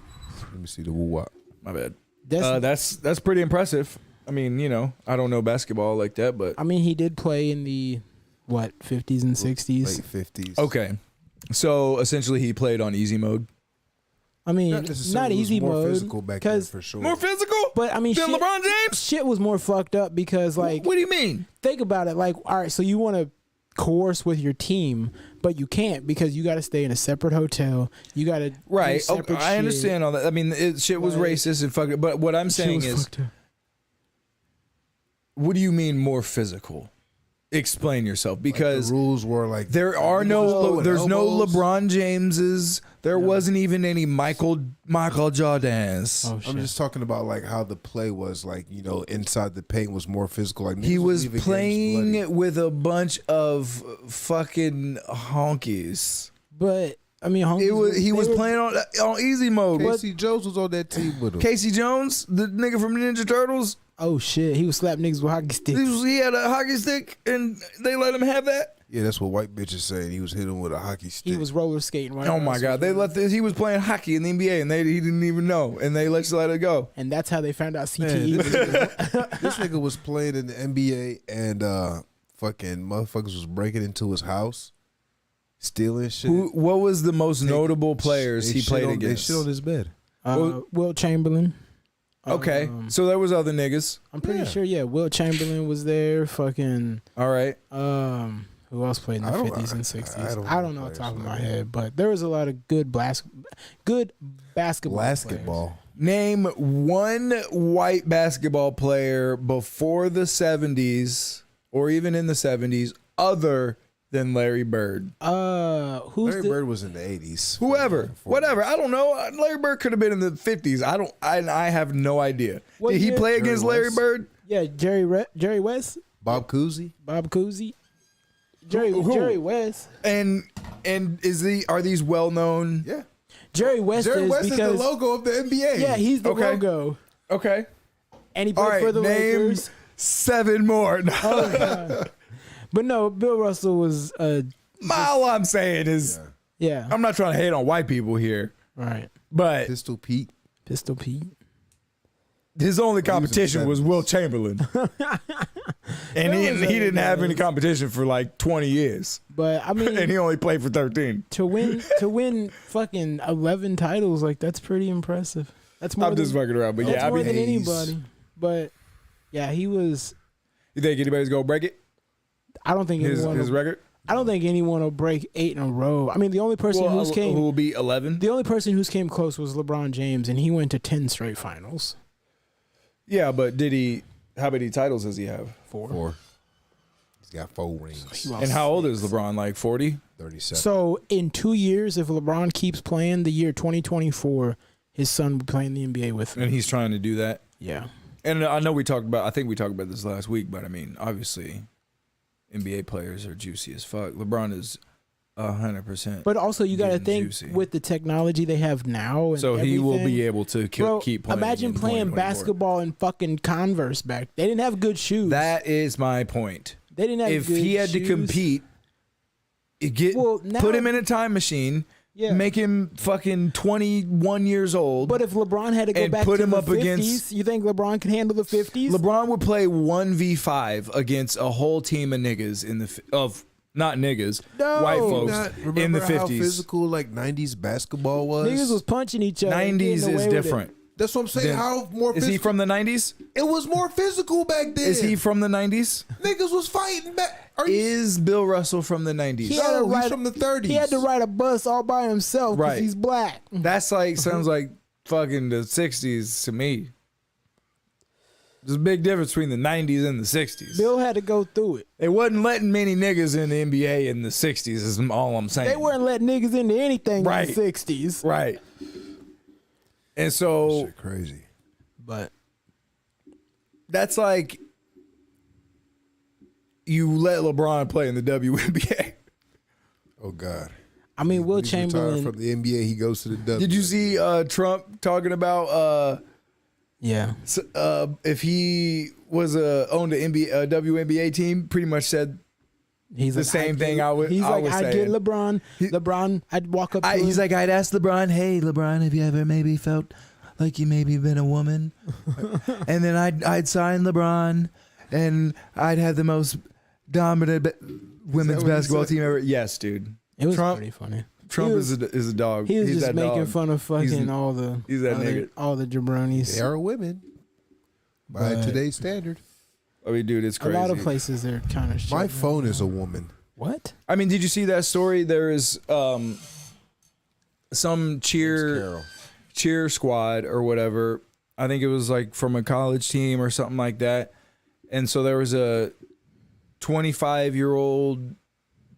Let me see the woo wop. My bad. That's, That's pretty impressive. I mean, you know, I don't know basketball like that, but I mean, he did play in the, 50s and 60s? Late 50s. okay. So essentially, he played on easy mode. I mean, Not not, necessarily. It was easy more mode. physical back then Because, for sure. More physical but I mean, than shit, LeBron James. shit was more fucked up because, like, What do you mean? think about it. Like, all right, so you want to coerce with your team, but you can't because you got to stay in a separate hotel. You got to Right. Okay, I understand all that. I mean, shit was Like, racist and fucking. But what I'm saying is, what do you mean more physical? Explain yourself, because the rules were like there are there's no LeBron Jameses. There wasn't even any Michael Jordans. Oh shit! I'm just talking about like how the play was like, you know, inside the paint was more physical. Like He niggas was leaving games playing bloody. it with a bunch of fucking honkies. But I mean, He was playing on easy mode. Casey Jones was on that team with him. Casey Jones, the nigga from Ninja Turtles, Oh shit! He was slapping niggas with hockey sticks. he had a hockey stick and they let him have that. Yeah, that's what white bitches saying. He was hitting with a hockey stick. He was roller skating. Right Oh my God! They let this. He was playing hockey in the NBA, and he didn't even know, and they just let it go. and that's how they found out Man, CTE. this nigga was playing in the NBA and fucking motherfuckers was breaking into his house, stealing shit. What was the most notable players They he shit played on- against? They shit on his bed. Wilt Chamberlain. Okay, so there was other niggas. I'm pretty Yeah. sure. Yeah, Wilt Chamberlain was there. Fucking. All right. Who else played in the I don't- 50s and I 60s? don't I don't know know off the players top of my like head, but there was a lot of good basketball. Basketball. Name one white basketball player before the 70s or even in the 70s other than Larry Bird. Who's Larry the, Bird was in the 80s. Whoever, whatever. I don't know. Larry Bird could have been in the 50s. I have no idea. What Did he year? play against Jerry Larry West? Bird? Yeah, Jerry West, Bob Cousy. Bob Cousy, Who? Jerry West. And are these well known? Yeah. Jerry West Jerry is West is the because logo of the NBA. yeah, he's the Okay. logo, Okay. and he All played right. for the Name Lakers. 7 more. Oh, God. But no, Bill Russell was All I'm saying is yeah, I'm not trying to hate on white people here, right. but Pistol Pete. Pistol Pete. his only competition was 70s. Wilt Chamberlain. And he didn't have any competition for like 20 years. But I mean, And he only played for 13. to win fucking 11 titles, like that's pretty impressive. That's more I'm just than, fucking around, but that's yeah, I more mean, than anybody. But yeah, he was. you think anybody's gonna break it? I don't think His anyone. record? I don't think anyone will break 8 in a row. I mean, the only person Well, who will be 11? the only person who's came close was LeBron James, and he went to 10 straight finals. Yeah, but how many titles does he have? 4. He's got 4 rings. He lost And how old 6. is LeBron? Like 40? 37. So in 2 years, if LeBron keeps playing, the year 2024, his son will be playing the NBA with him. And he's trying to do that. Yeah. And I think we talked about this last week, but I mean, obviously, NBA players are juicy as fuck. LeBron is 100%. But also, you got to Getting think juicy. with the technology they have now, and So he will be everything. able to Bro, keep playing. imagine in playing 2024. basketball in fucking Converse back. They didn't have good shoes. That is my point. they didn't have. If good he had to shoes. compete, Well, now- put him in a time machine, Yeah. make him fucking 21 years old. But if LeBron had to go And back put to him the up 50s, against- you think LeBron can handle the 50s? LeBron would play 1v5 against a whole team of niggas not niggas, No. white folks Remember in the how 50s. physical like 90s basketball was? Niggas was punching each other. and 90s getting away is with it. different. That's what I'm saying. Then- How more Is physical? he from the 90s? It was more physical back then. Is he from the 90s? Niggas was fighting back. Are you? Is Bill Russell from the 90s? He had to No, he's ride- from the 30s. He had to ride a bus all by himself because Right. he's black. That's like sounds like fucking the 60s to me. There's a big difference between the 90s and the 60s. Bill had to go through it. They wasn't letting many niggas in the NBA in the 60s is all I'm saying. They weren't letting niggas into anything Right. in the 60s. Right. And so Shit crazy. But that's like you let LeBron play in the WNBA. Oh God. I mean, Will He's retired Chamberlain. from the NBA. He goes to the W. Did you see Trump talking about Yeah. if he was owned an WNBA team? Pretty much said He's The like, same I'd thing get- I was He's like, I'd get saying. LeBron. LeBron, I'd walk up to him. he's like, I'd ask LeBron, hey, LeBron, have you ever maybe felt like you maybe been a woman? And then I'd sign LeBron, and I'd have the most dominant women's what he basketball said? team ever. Yes, dude. it was Trump- pretty funny. Trump He was- is a dog. He was He's just that making dog. fun of fucking He's- all the he's that other- nigga. all the jabronis. They are women by But- today's standard. I mean, dude, it's A crazy. lot of places they're kind of. My phone is a woman. What? I mean, did you see that story? There is some Carol. cheer squad or whatever. I think it was like from a college team or something like that. And so there was a 25-year-old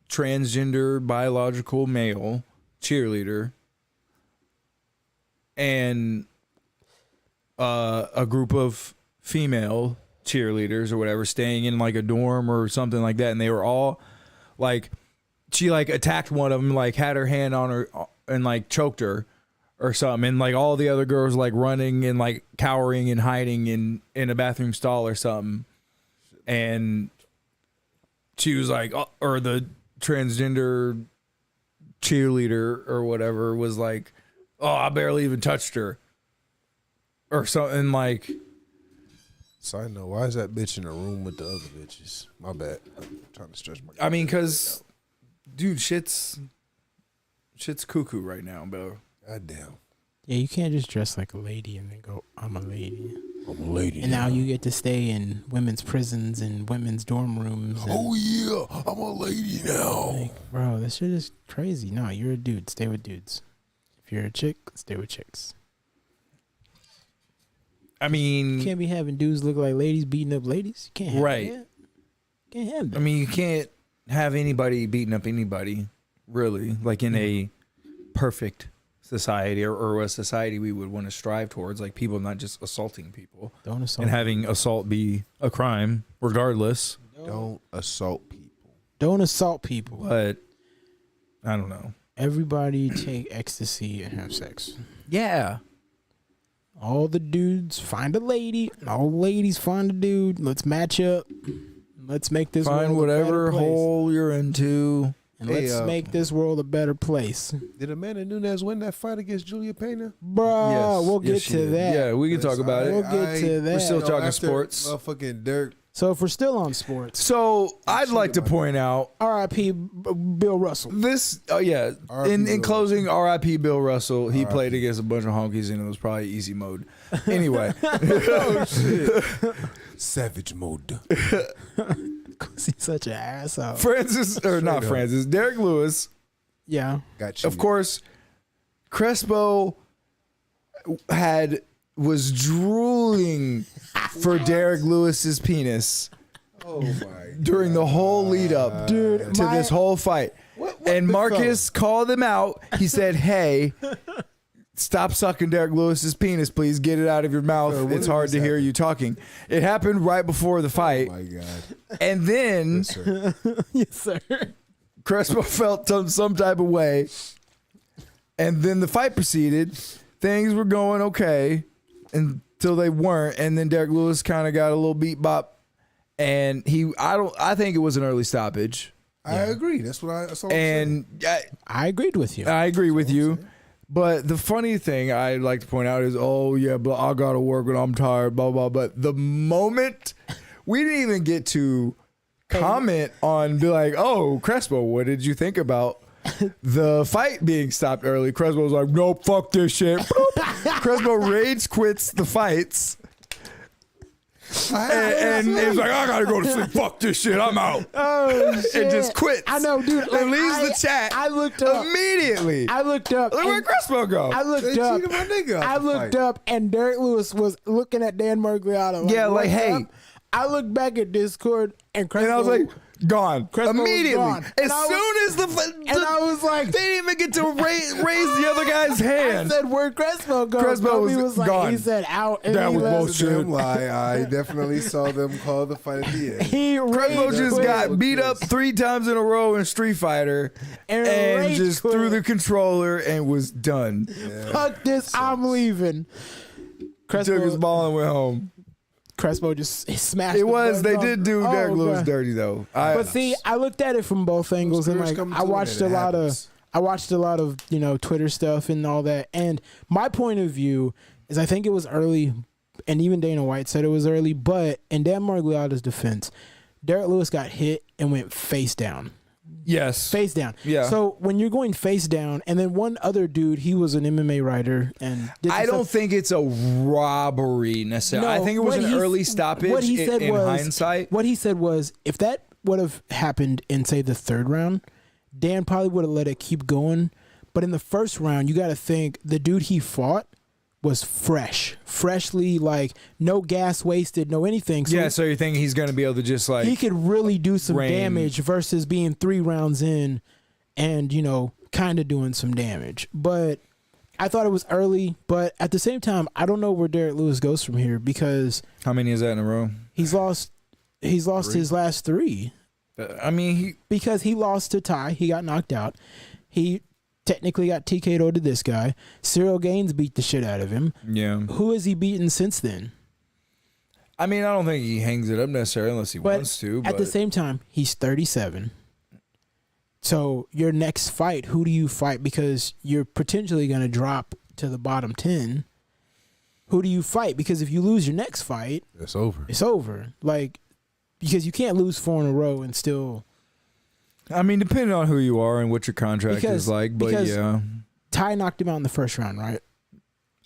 transgender biological male cheerleader and a group of female cheerleaders or whatever staying in like a dorm or something like that. And they were all like, she like attacked one of them, like had her hand on her and like choked her or something. And like all the other girls like running and like cowering and hiding in a bathroom stall or something. And she was like, or the transgender cheerleader or whatever was like, oh, I barely even touched her. Or something like. Side note, why is that bitch in a room with the other bitches? My bad. I'm trying to stretch my. I mean, because, dude, shit's cuckoo right now, bro. God damn. Yeah, you can't just dress like a lady and then go, I'm a lady. I'm a lady. And now you get to stay in women's prisons and women's dorm rooms. And, Oh yeah, I'm a lady now. like, bro, this shit is crazy. No, you're a dude. Stay with dudes. If you're a chick, stay with chicks. I mean, You can't be having dudes look like ladies beating up ladies. You can't have Right. that. Can't have that. I mean, you can't have anybody beating up anybody, really, like in a perfect society or a society we would want to strive towards, like people not just assaulting people Don't assault. and having assault be a crime, regardless. Don't assault people. Don't assault people. But I don't know. Everybody take ecstasy and have sex. Yeah. All the dudes find a lady. All the ladies find a dude. Let's match up. Let's make this Find world a better whatever place. hole you're into. And Hey, let's make this world a better place. Did Amanda Nunes win that fight against Julia Pena? Bruh, Yes. we'll Yes, get she to did. that. Yeah, we can talk about We'll it. get to that. We're still talking after sports. Motherfucking Dirk. So if we're still on sports, So I'd like to point out R.I.P. Bill Russell. this. Oh yeah. R.I.P. In Bill closing, R.I.P. Bill Russell. He R.I.P. played against a bunch of honkies and it was probably easy mode. Anyway, Savage mode. He's such an asshole. Francis or not Straight up. Francis, Derek Lewis. Yeah. Got you. Of course, Crespo was drooling for Derek Lewis's penis Oh my. during the whole lead up Dude, to this whole fight. And the Marcus called him out. He said, "Hey, stop sucking Derek Lewis's penis, please. Get it out of your mouth. Sir, when It's did hard this to hear happen? you talking." It happened right before the fight. Oh my God. And then Yes, sir. Yes, sir. Crespo felt some type of way. And then the fight proceeded. Things were going okay until they weren't. And then Derek Lewis kind of got a little beat bop. And I think it was an early stoppage. I agree. That's what I'm saying. And I agreed with you. I agree with you. But the funny thing I'd like to point out is, oh yeah, but I gotta work and I'm tired, blah blah. But the moment we didn't even get to comment on, be like, oh, Crespo, what did you think about the fight being stopped early? Crespo was like, nope, fuck this shit. Crespo rage quits the fights. And he was like, I gotta go to sleep. Fuck this shit. I'm out. Oh, shit. And just quits. I know, dude. And leaves the chat I looked up. immediately. I looked up. Look where and Crespo go. I looked They up. cheated my nigga out I the looked fight. up, and Derek Lewis was looking at Dan Margliotto. Yeah, like, "What's hey." up?" I looked back at Discord, and Crespo. And I was like, gone. Crespo was Immediately. gone. As And I was- soon as and I was like, they didn't even get to raise the other guy's I hand. said, "Where'd Crespo go?" Crespo Kobe was like, gone. he said, "Out." And That he was left. bullshit. Damn lie. I definitely saw them call the fight at the end. He Crespo rage just quit. got beat up 3 times in a row in Street Fighter And and rage just quit. threw the controller and was done. Fuck this! I'm leaving. Took his Crespo, ball and went home. Crespo just smashed. It the was. They button. did do Oh, Derek Lewis God. dirty though. But see, I looked at it from both angles, and careers like come I to an watched end. a It lot happens. of Twitter stuff and all that. And my point of view is, I think it was early, and even Dana White said it was early. But in Dan Margliotto's defense, Derek Lewis got hit and went face down. yes. Face down. Yeah. So when you're going face down, and then one other dude, he was an MMA writer, and did I some don't stuff. think it's a robbery necessarily. I No, think it was what an he- early stoppage what he said in was, hindsight. What he said was, if that would have happened in, say, the third round, Dan probably would have let it keep going. But in the first round, you got to think the dude he fought was freshly, like no gas wasted, no anything. So Yeah, so you think he's going to be able to just like he could really do some rain. damage versus being 3 rounds in and, kind of doing some damage. But I thought it was early. But at the same time, I don't know where Derek Lewis goes from here, because how many is that in a row? he's lost his last 3. I mean, Because he lost to Ty. He got knocked out. He technically got TKO'd to this guy. Cyril Gaines beat the shit out of him. yeah. Who has he beaten since then? I mean, I don't think he hangs it up necessarily unless he But wants to. at the but- same time, he's 37. So your next fight, who do you fight? Because you're potentially going to drop to the bottom 10. Who do you fight? Because if you lose your next fight, It's over. it's over. Like, because you can't lose 4 in a row and still. I mean, depending on who you are and what your contract is like, but because yeah, Ty knocked him out in the first round, right?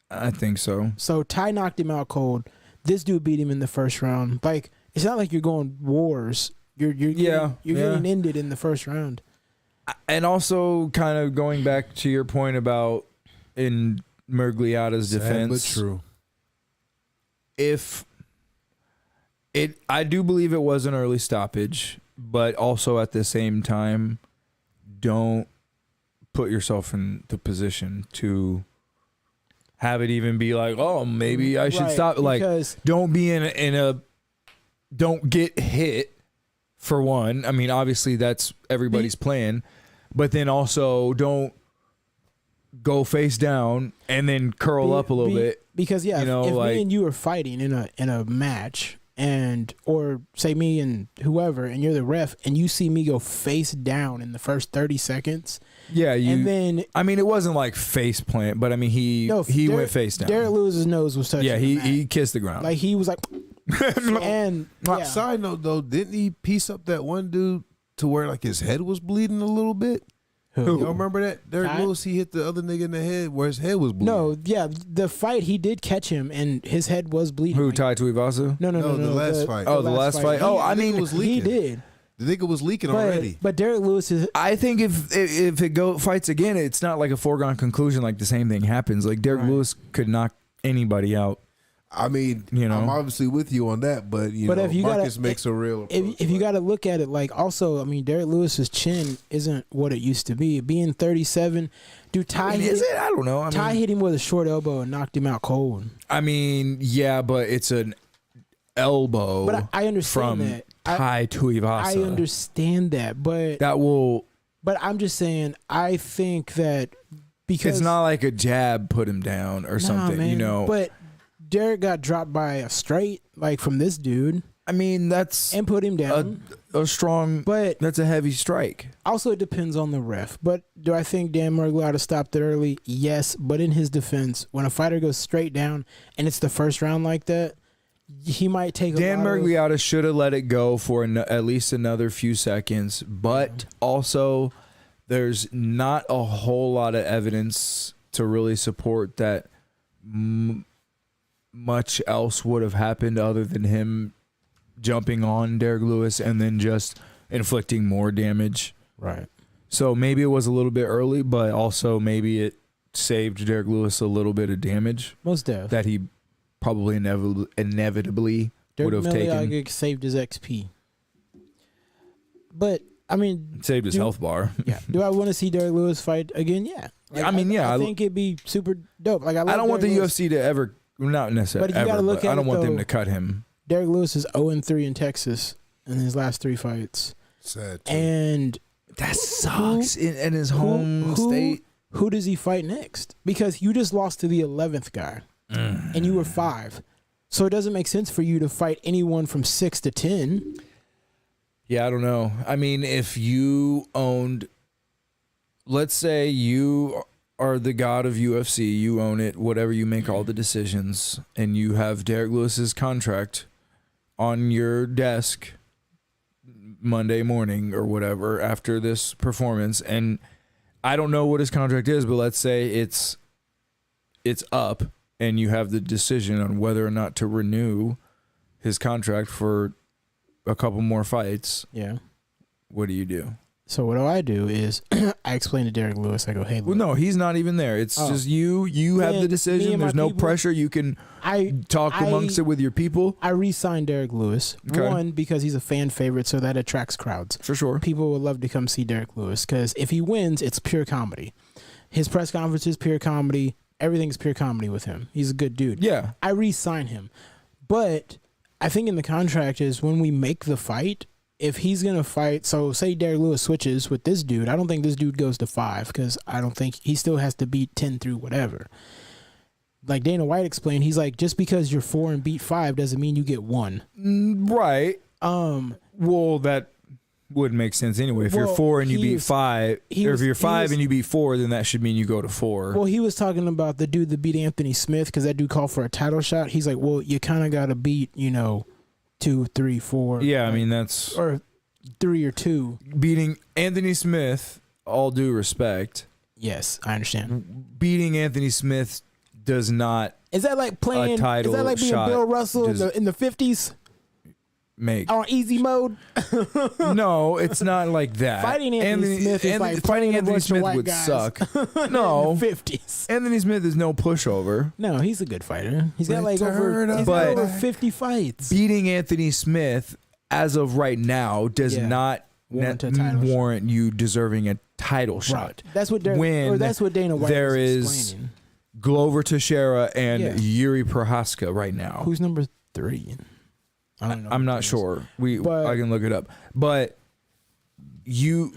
I think so. So Ty knocked him out cold. This dude beat him in the first round. Like, it's not like you're going wars. You're getting ended in the first round. And also, kind of going back to your point about in Miragliotta's defense, Sad but true. I do believe it was an early stoppage, but also at the same time, don't put yourself in the position to have it even be like, oh, maybe I should stop. Like, don't be don't get hit for one. I mean, obviously that's everybody's plan, but then also don't go face down and then curl up a little bit. Because if me and you are fighting in a match, or say me and whoever, and you're the ref, and you see me go face down in the first 30 seconds. Yeah, and then I mean, it wasn't like face plant, but I mean he went face down. Derek Lewis's nose was touching. Yeah, he kissed the ground. Like he was like. And Side note though, didn't he piece up that one dude to where like his head was bleeding a little bit? Who? Y'all remember that? Derek Lewis, he hit the other nigga in the head where his head was bleeding. No, yeah, the fight he did catch him and his head was bleeding. Who, Tai Tuivasa? No, the last fight. Oh, the last fight. Oh, I mean, he did. The nigga was leaking already. But Derek Lewis is. I think if it fights again, it's not like a foregone conclusion. Like the same thing happens. Like Derek Lewis could knock anybody out. I mean, I'm obviously with you on that, but if you Marcus makes a real approach. If you got to look at it, like also, I mean, Derek Lewis's chin isn't what it used to be. Being 37, dude, Ty is it? I don't know. Ty hit him with a short elbow and knocked him out cold. I mean, yeah, but it's an elbow. But I understand from that. Tai Tuivasa. I understand that, but that will. But I'm just saying, I think that because it's not like a jab put him down or something, man, But Derek got dropped by a straight, like from this dude. I mean, that's and put him down. A strong, but that's a heavy strike. Also, it depends on the ref. But do I think Dan Miragliotta stopped it early? Yes, but in his defense, when a fighter goes straight down and it's the first round like that, he might take. Dan Miragliotta should have let it go for at least another few seconds, but also there's not a whole lot of evidence to really support that. Much else would have happened other than him jumping on Derek Lewis and then just inflicting more damage. Right. So maybe it was a little bit early, but also maybe it saved Derek Lewis a little bit of damage. Most definitely. That he probably inevitably would have taken. Saved his XP. But, I mean. Saved his health bar. Yeah. Do I want to see Derek Lewis fight again? Yeah. Like, I think it'd be super dope. Like I don't want the UFC to ever. Not necessarily. But you gotta look at I don't want them to cut him. Derek Lewis is 0-3 in Texas in his last 3 fights. Sad. Too. And that sucks in his home state. Who does he fight next? Because you just lost to the 11th guy, and you were 5. So it doesn't make sense for you to fight anyone from 6 to 10. Yeah, I don't know. I mean, if you owned, let's say you are the god of UFC, you own it, whatever, you make all the decisions, and you have Derek Lewis's contract on your desk Monday morning or whatever after this performance, and I don't know what his contract is, but let's say it's up and you have the decision on whether or not to renew his contract for a couple more fights. Yeah. What do you do? So what I do is I explain to Derek Lewis. I go, hey, look. Well, no, he's not even there. It's just you. You have the decision. There's no pressure. You can talk amongst it with your people. I re-signed Derek Lewis. Okay. One, because he's a fan favorite, so that attracts crowds. For sure. People would love to come see Derek Lewis because if he wins, it's pure comedy. His press conference is pure comedy. Everything's pure comedy with him. He's a good dude. Yeah. I re-sign him. But I think in the contract is when we make the fight, if he's going to fight, so say Derek Lewis switches with this dude, I don't think this dude goes to 5 because I don't think he still has to beat 10 through whatever. Like Dana White explained, he's like, just because you're 4 and beat 5 doesn't mean you get 1. Right. Well, wouldn't make sense anyway. If you're Well, 4 and you he beat was- 5, he or was- if you're he 5 was- and you beat 4, then that should mean you go to 4. Well, he was talking about the dude that beat Anthony Smith because that dude called for a title shot. He's like, well, you kind of got to beat, 2, 3, 4. Yeah, I mean that's or 3 or 2. beating Anthony Smith. All due respect, Yes, I understand. beating Anthony Smith does not Is that like playing? title Is that like being shot Bill Russell in the 50s make. on easy mode? No, it's not like that. Fighting Anthony Smith is like fighting playing a Anthony bunch of Smith white would guys. suck. No, in the 50s. Anthony Smith is no pushover. No, he's a good fighter. He's got like Return over, of he's the got over Mac. 50 fights. Beating Anthony Smith as of right now does Yeah. not Warrant a title shot. warrant you deserving a title shot. Right. That's what When that's what Dana White there was is explaining. Glover Teixeira and Yeah. Yuri Prohaska right now. Who's number 3? I don't know. I'm not sure. But- I can look it up. But you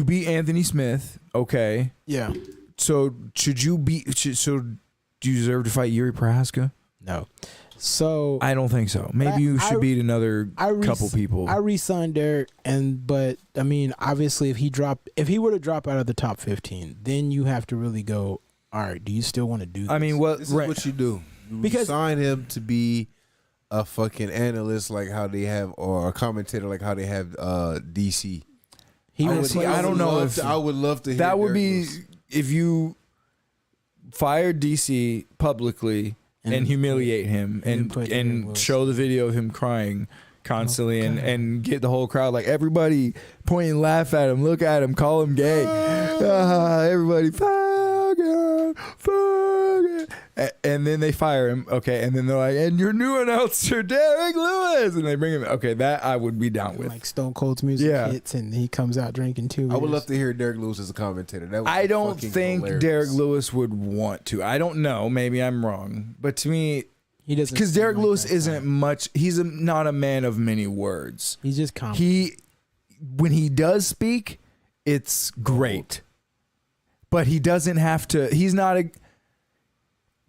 beat Anthony Smith, okay? Yeah. So so do you deserve to fight Yuri Prohaska? No. So I don't think so. Maybe you should beat another couple people. I re-signed Derek, but I mean, obviously, if he were to drop out of the top 15, then you have to really go. All right, do you still want to do this? I mean, what? This is what you do. You Because- sign him to be a fucking analyst like how they have, or a commentator like how they have DC. he I would would see, play- I don't know if I would love to hear that would Derek be Lewis. if you fire DC publicly and And- humiliate him and put Derek and Lewis. show the video of him crying constantly God. and get the whole crowd like everybody point and laugh at him, look at him, call him gay. Everybody fuck him, fuck him. And then they fire him, okay, and then they're like, and your new announcer Derek Lewis, and they bring him. Okay, that I would be down with. like Stone Cold's music Yeah. hits, and he comes out drinking too. I would love to hear Derek Lewis as a commentator. That would I be don't fucking think hilarious. Derek Lewis would want to. I don't know. Maybe I'm wrong. But to me, He doesn't because seem Derek like Lewis that isn't guy. much. He's not a man of many words. He's just calm. When he does speak, it's great. But he doesn't have to. He's not a.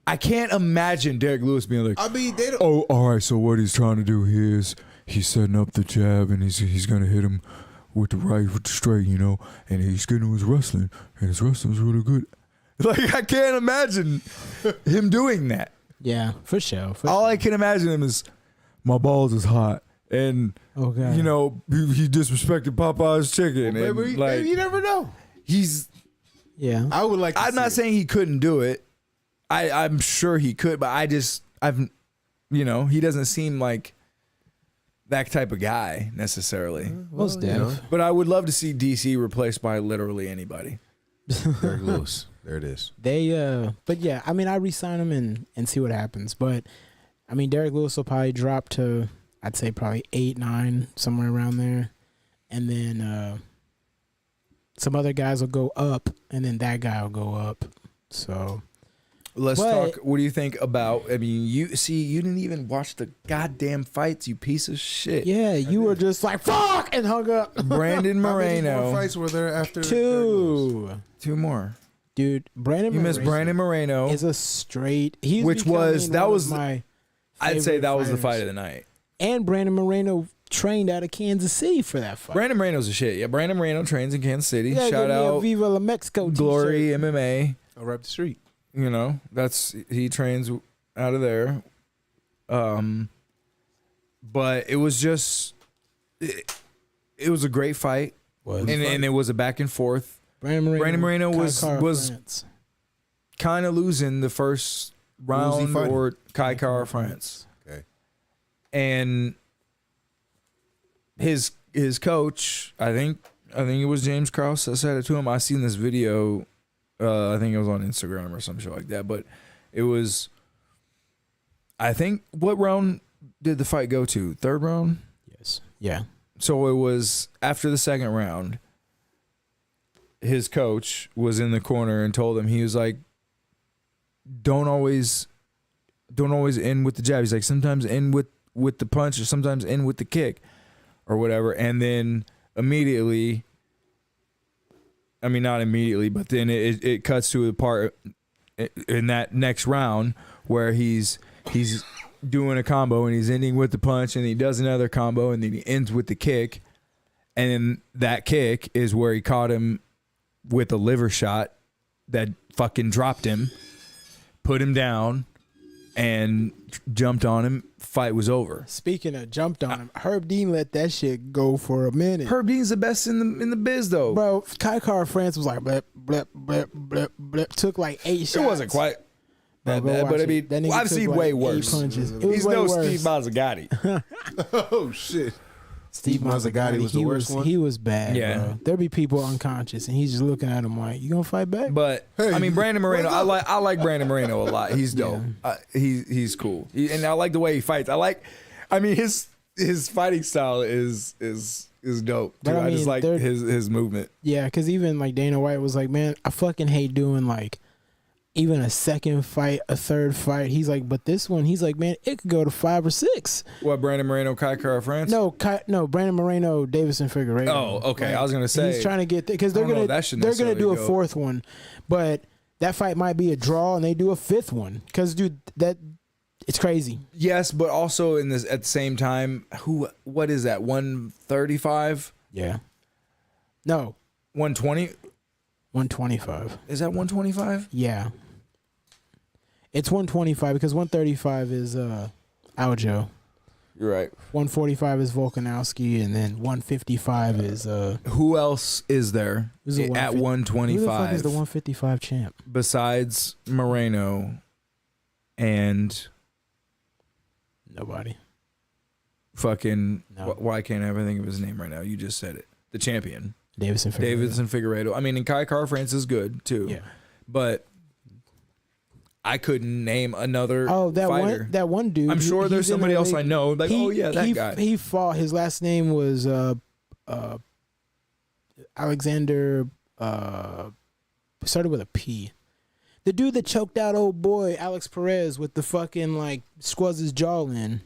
I can't imagine Derek Lewis being like, I mean, they don't. oh, all right. So what he's trying to do here is he's setting up the jab and he's gonna hit him with the right, with the straight, and he's getting his wrestling, and his wrestling's really good. Like I can't imagine him doing that. Yeah, for sure. All I can imagine him is my balls is hot, and Okay. he disrespected Popeye's chicken, and Maybe, like maybe you never know. he's. Yeah. I would like. To I'm see not it. saying he couldn't do it. I'm sure he could, but he doesn't seem like that type of guy necessarily. Most you know, def. But I would love to see DC replaced by literally anybody. Derek Lewis. There it is. But yeah, I mean, I re-sign him and see what happens. But I mean, Derek Lewis will probably drop to, I'd say probably 8, 9, somewhere around there, and then some other guys will go up, and then that guy will go up. So Let's But- talk. What do you think about? I mean, you didn't even watch the goddamn fights, you piece of shit. yeah, you were just like fuck and hung up. Brandon How many more Moreno. fights were there after Derek Lewis? 2, Two more. dude. Brandon. You missed Brandon Moreno. is a straight. He's Which was- becoming that one of was- my. I'd say favorite that was the fighters. fight of the night. And Brandon Moreno trained out of Kansas City for that fight. Brandon Moreno's a shit. Yeah, Brandon Moreno trains in Kansas City. Yeah, Shout give me a out Viva La Mexico Glory t-shirt. MMA. I'll rap the street. He trains out of there. But it was just it was a great fight, Was. and it was a back and forth. Brandon Moreno Kai was- France. Kind of losing the first round fighting? or Kai Kara France, Okay. and his coach, I think it was James Krause that said it to him. I seen this video. I think it was on Instagram or some shit like that. But it was, I think, what round did the fight go to? Third round? Yes. Yeah. So it was after the second round. His coach was in the corner and told him, he was like, don't always end with the jab. He's like, sometimes end with the punch or sometimes end with the kick or whatever. And then immediately, I mean, not immediately, but then it cuts to a part in that next round where he's doing a combo and he's ending with the punch and he does another combo and then he ends with the kick. And then that kick is where he caught him with a liver shot that fucking dropped him, put him down, and jumped on him. Fight was over. Speaking of jumped on him, Herb Dean let that shit go for a minute. Herb Dean's the best in the biz, though. Bro, Kai Kara France was like blip, blip, blip, blip, blip. Took like 8 shots. It wasn't quite that Bro, bad, watch but I it. mean, That nigga I've took seen like way 8 worse. punches. It was He's way no worse. Steve Mazzagatti. Oh shit. Steve Mazzagatti was the worst one? He was bad, Yeah. bro. There'd be people unconscious, and he's just looking at him like, you gonna fight back? But Hey, I mean, Brandon Moreno. what's I like Brandon Moreno a lot. He's dope. He's cool, and I like the way he fights. I mean, his fighting style is dope. But Too. I I just mean, like they're- his movement. Yeah, because even like Dana White was like, man, I fucking hate doing like even a second fight, a third fight. He's like, but this one, he's like, man, it could go to 5 or 6. What, Brandon Moreno, Kai Kara France? No, Brandon Moreno, Davison Figueiredo. Oh, okay. Like, I was gonna say he's trying to get because they're I don't know gonna if that should they're gonna do a necessarily go. 4th one, but that fight might be a draw and they do a 5th one because dude, that it's crazy. yes, but also in this at the same time, what is that? 135, Yeah. No, 120? 125. Is that 125? Yeah. It's 125 because 135 is Aljo. You're right. 145 is Volkanovski, and then 155 is Who else is there Who's the at 150 who the fuck is 125 the 155 champ? besides Moreno and Nobody. fucking? No. Why can't I ever think of his name right now? You just said it. The champion, Davison Figueiredo. Davidson Figueredo. I mean, and Kai Kara France is good too. Yeah. But I couldn't name another fighter. that one dude. I'm sure there's he's in somebody the else I league. know. Like, oh yeah, that guy. He fought. His last name was Alexander. Started with a P. The dude that choked out old boy Alex Perez with the fucking like squaws his jaw in.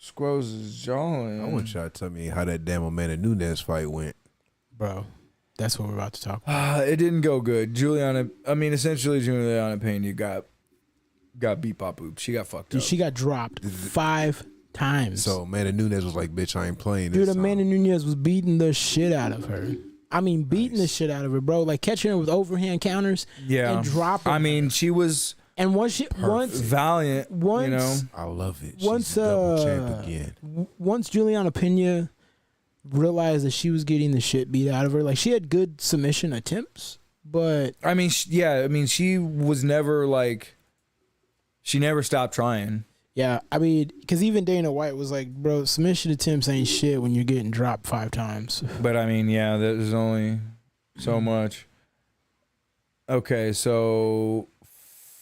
Squoze is jawing. I want y'all to tell me how that damn Amanda Nunes fight went. Bro, that's what we're about to talk about. It didn't go good. Essentially Juliana Pena got beat by poop. She got fucked Dude, up. she got dropped 5 times. So Amanda Nunes was like, "Bitch, I ain't playing Dude, this time." Amanda Nunez was beating the shit out of her. I mean, beating the shit out of her, bro. Like catching her with overhand counters Yeah. and dropping I her. mean, she was And once valiant. once- you know, I love it. once, She's a double champ again. once Juliana Pena realized that she was getting the shit beat out of her, like she had good submission attempts, but I mean, she was never like. She never stopped trying. yeah, I mean, because even Dana White was like, bro, submission attempts ain't shit when you're getting dropped 5 times. But I mean, yeah, there's only so much. Okay, so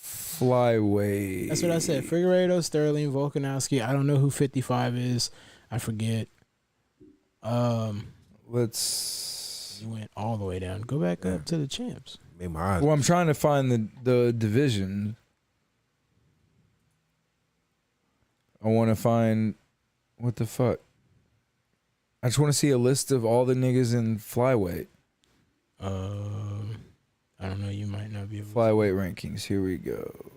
flyweight. That's what I said. Figueiredo, Sterling, Volkanovski. I don't know who 55 is. I forget. Let's. You went all the way down. Go back up to the champs. Made my eyes. Well, I'm trying to find the division. I want to find what the fuck. I just want to see a list of all the niggas in flyweight. I don't know. You might not be able to. Flyweight rankings. Here we go.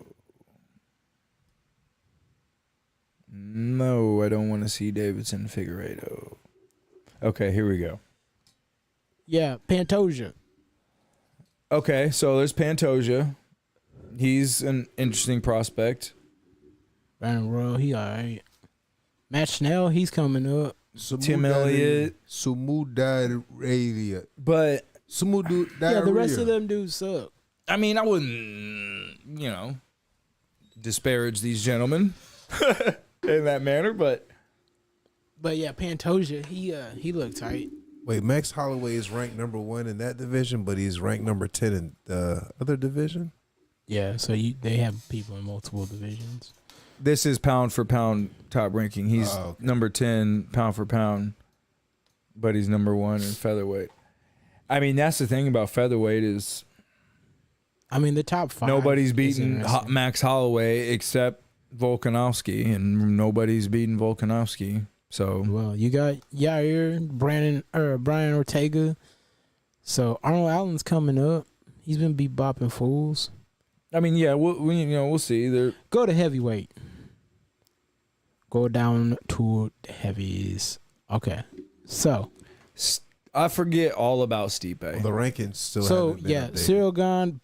No, I don't want to see Davidson Figueiredo. Okay, here we go. Yeah, Pantoja. Okay, so there's Pantoja. He's an interesting prospect. Brandon Royal, he all right. Matt Schnell, he's coming up. Tim Elliott. Sumudaria. But Yeah, the rest of them dudes suck. I mean, I wouldn't, disparage these gentlemen in that manner, but But yeah, Pantoja, he looked tight. Wait, Max Holloway is ranked number 1 in that division, but he's ranked number 10 in the other division. Yeah, so they have people in multiple divisions. this is pound for pound top ranking. He's okay. number 10 pound for pound, but he's number 1 in featherweight. I mean, that's the thing about featherweight is I mean, the top 5. nobody's is beaten interesting. Max Holloway except Volkanovski, and nobody's beaten Volkanovski. So Well, you got Yair, Brian Ortega. So Arnold Allen's coming up. He's been bopping fools. I mean, yeah, we'll see. Go to heavyweight. Go down to the heavies. Okay. So I forget all about Stipe. The rankings still so haven't been yeah, updated. Cyril gone.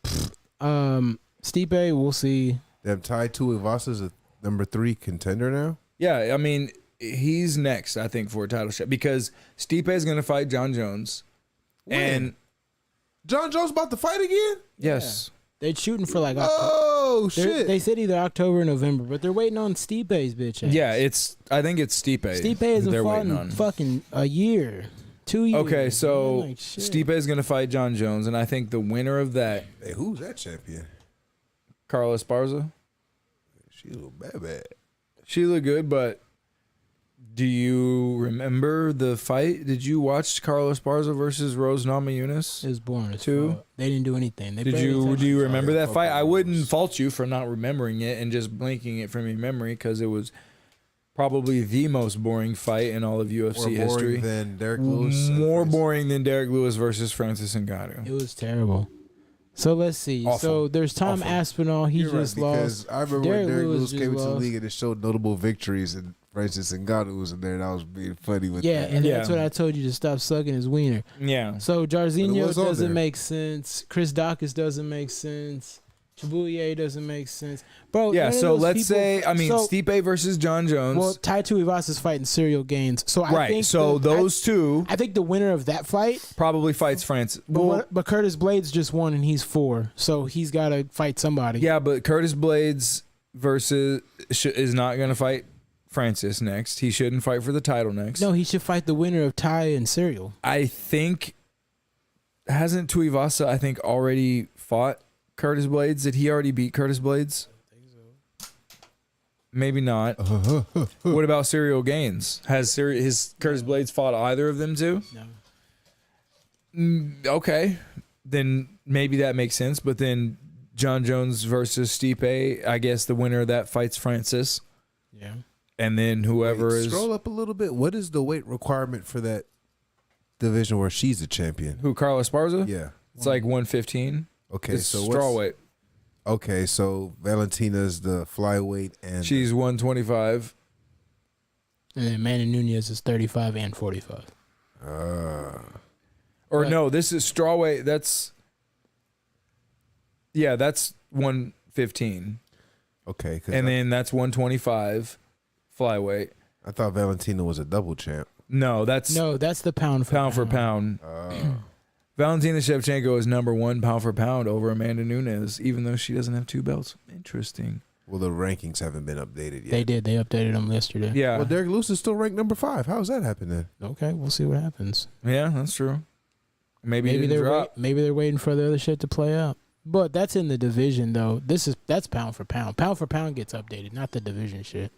Stipe, we'll see. Them Tai Tuivasa's a number 3 contender now. Yeah, I mean, he's next, I think, for a title shot because Stipe is going to fight John Jones. When? And John Jones about to fight again? yes. They're shooting for like Oh shit! They said either October or November, but they're waiting on Stipe's bitch ass. Yeah, I think it's Stipe. Stipe hasn't they're fought waiting in on. fucking a year, 2 years. Okay, so man, like, shit. Stipe is going to fight John Jones, and I think the winner of that, Hey, who's that champion? Carla Esparza, She a little bad. she looked good, but do you remember the fight? Did you watch Carla Esparza versus Rose Namajunas? It was boring as Two? fuck. They didn't do anything. They Did barely you touched do you each other. remember Yeah, that fuck fight? with I Rose. wouldn't fault you for not remembering it and just blinking it from your memory because it was probably the most boring fight in all of More UFC boring history. than Derek Lewis. and More Francis. boring than Derek Lewis versus Francis Ngannou. It was terrible. So let's see. Awful. So there's Tom Awful. Aspinall. He You're right, just because lost. I remember Derek when Derek Lewis Lewis just came into the lost. league and it showed notable victories, and Francis Ngannou was in there, and I was being funny with Yeah, that. and Yeah. that's what I told you to stop sucking his wiener. Yeah. So Jarzinho was on doesn't there. make sense. Chris Dawkins doesn't make sense. Chibuye doesn't make sense. Bro, Yeah, none of so those let's people- say, I mean, so, Stipe versus John Jones. well, Tai Tuivasa's fighting Cyril Gaines. So I right. think So those two I think the winner of that fight, probably fights Francis. Well, but Curtis Blades just won and he's 4, so he's got to fight somebody. yeah, but Curtis Blades versus is not going to fight Francis next. He shouldn't fight for the title next. No, he should fight the winner of Tai and Cyril. I think hasn't Tuivasa I think already fought Curtis Blades? Did he already beat Curtis Blades? Maybe not. What about Cyril Gaines? Has his Curtis Blades fought either of them two? No. Okay, then maybe that makes sense. But then John Jones versus Stipe, I guess the winner of that fights Francis, Yeah. and then whoever Wait, is scroll up a little bit. What is the weight requirement for that division where she's a champion? who Carla Esparza. Yeah. It's like 115. Okay, It's so strawweight. Okay, so Valentina's the flyweight, and She's 125. And then Manny Nunez is 35 and 45. Or Right. no, this is strawweight. That's 115, okay. 'Cause and I, then that's 125 flyweight. I thought Valentina was a double champ. No, that's No, that's the pound for pound. Valentina Shevchenko is number 1 pound for pound over Amanda Nunes, even though she doesn't have 2 belts. Interesting. Well, the rankings haven't been updated yet. They did. They updated them yesterday. Yeah, Well, Derek Lewis is still ranked number 5. How is that happening? Okay, we'll see what happens. yeah, that's true. Maybe Maybe he they're didn't drop. maybe they're waiting for the other shit to play out. But that's in the division though. That's pound for pound. Pound for pound gets updated, not the division shit.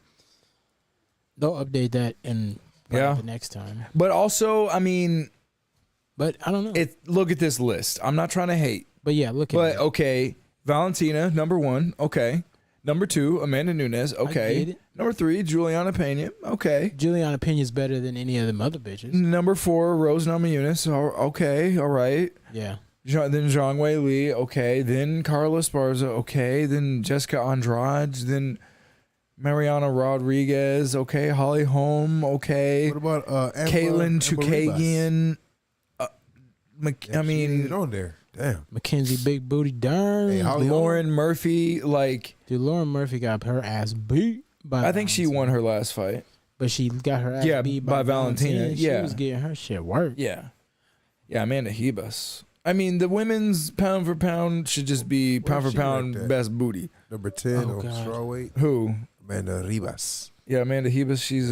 They'll update that in Yeah. the next time. But also, I mean, But I don't know. look at this list. I'm not trying to hate, but yeah, look at but it. okay, Valentina number 1. Okay, number 2, Amanda Nunes. get Okay, it. number 3, Juliana Pena. Okay, Juliana Pena's better than any of them other bitches. number 4, Rose Namajunas. Okay, all right. Yeah. Then Zhang Wei Li. Okay, then Carla Esparza. Okay, then Jessica Andrade. Then Mariana Rodriguez. Okay, Holly Holm. Okay, What about Amber Caitlin Ribas? Chukagian. Yeah, I she ain't mean, even on there. Damn. Mackenzie Big Booty Dern. Hey, Holly Lauren Murphy. Like, Dude, Lauren Murphy got her ass beat by I think she Valentina. won her last fight. But she got her ass Yeah, beat by Valentina, She yeah. was getting her shit worked. Yeah, Amanda Hebus. I mean, the women's pound for pound should just be pound for she pound ranked at? best booty. Number 10 Oh, on God. strawweight, Who? Amanda Ribas. Yeah, Amanda Hebus. She's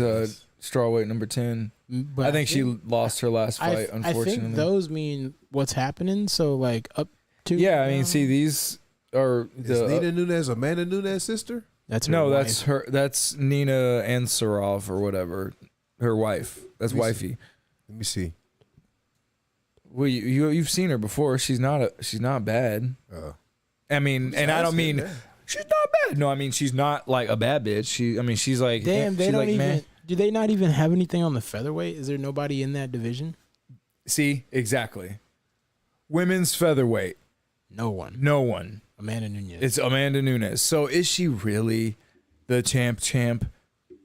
strawweight number 10. But I think she lost her last fight, I unfortunately. think those mean what's happening. So like up to Yeah, I mean, see, these are Is the Nina Nunez Amanda Nunez' sister? that's her no, wife. that's her. That's Nina Ansarov or whatever, her wife. That's Let me wifey. Let me see. Well, you've seen her before. She's not bad. I mean, and I don't mean she's not bad. No, I mean she's not like a bad bitch. She's like Damn, they she's don't like, even. man. Do they not even have anything on the featherweight? Is there nobody in that division? See, exactly. Women's featherweight, No one. no one. Amanda Nunez. It's Amanda Nunes. So is she really the champ?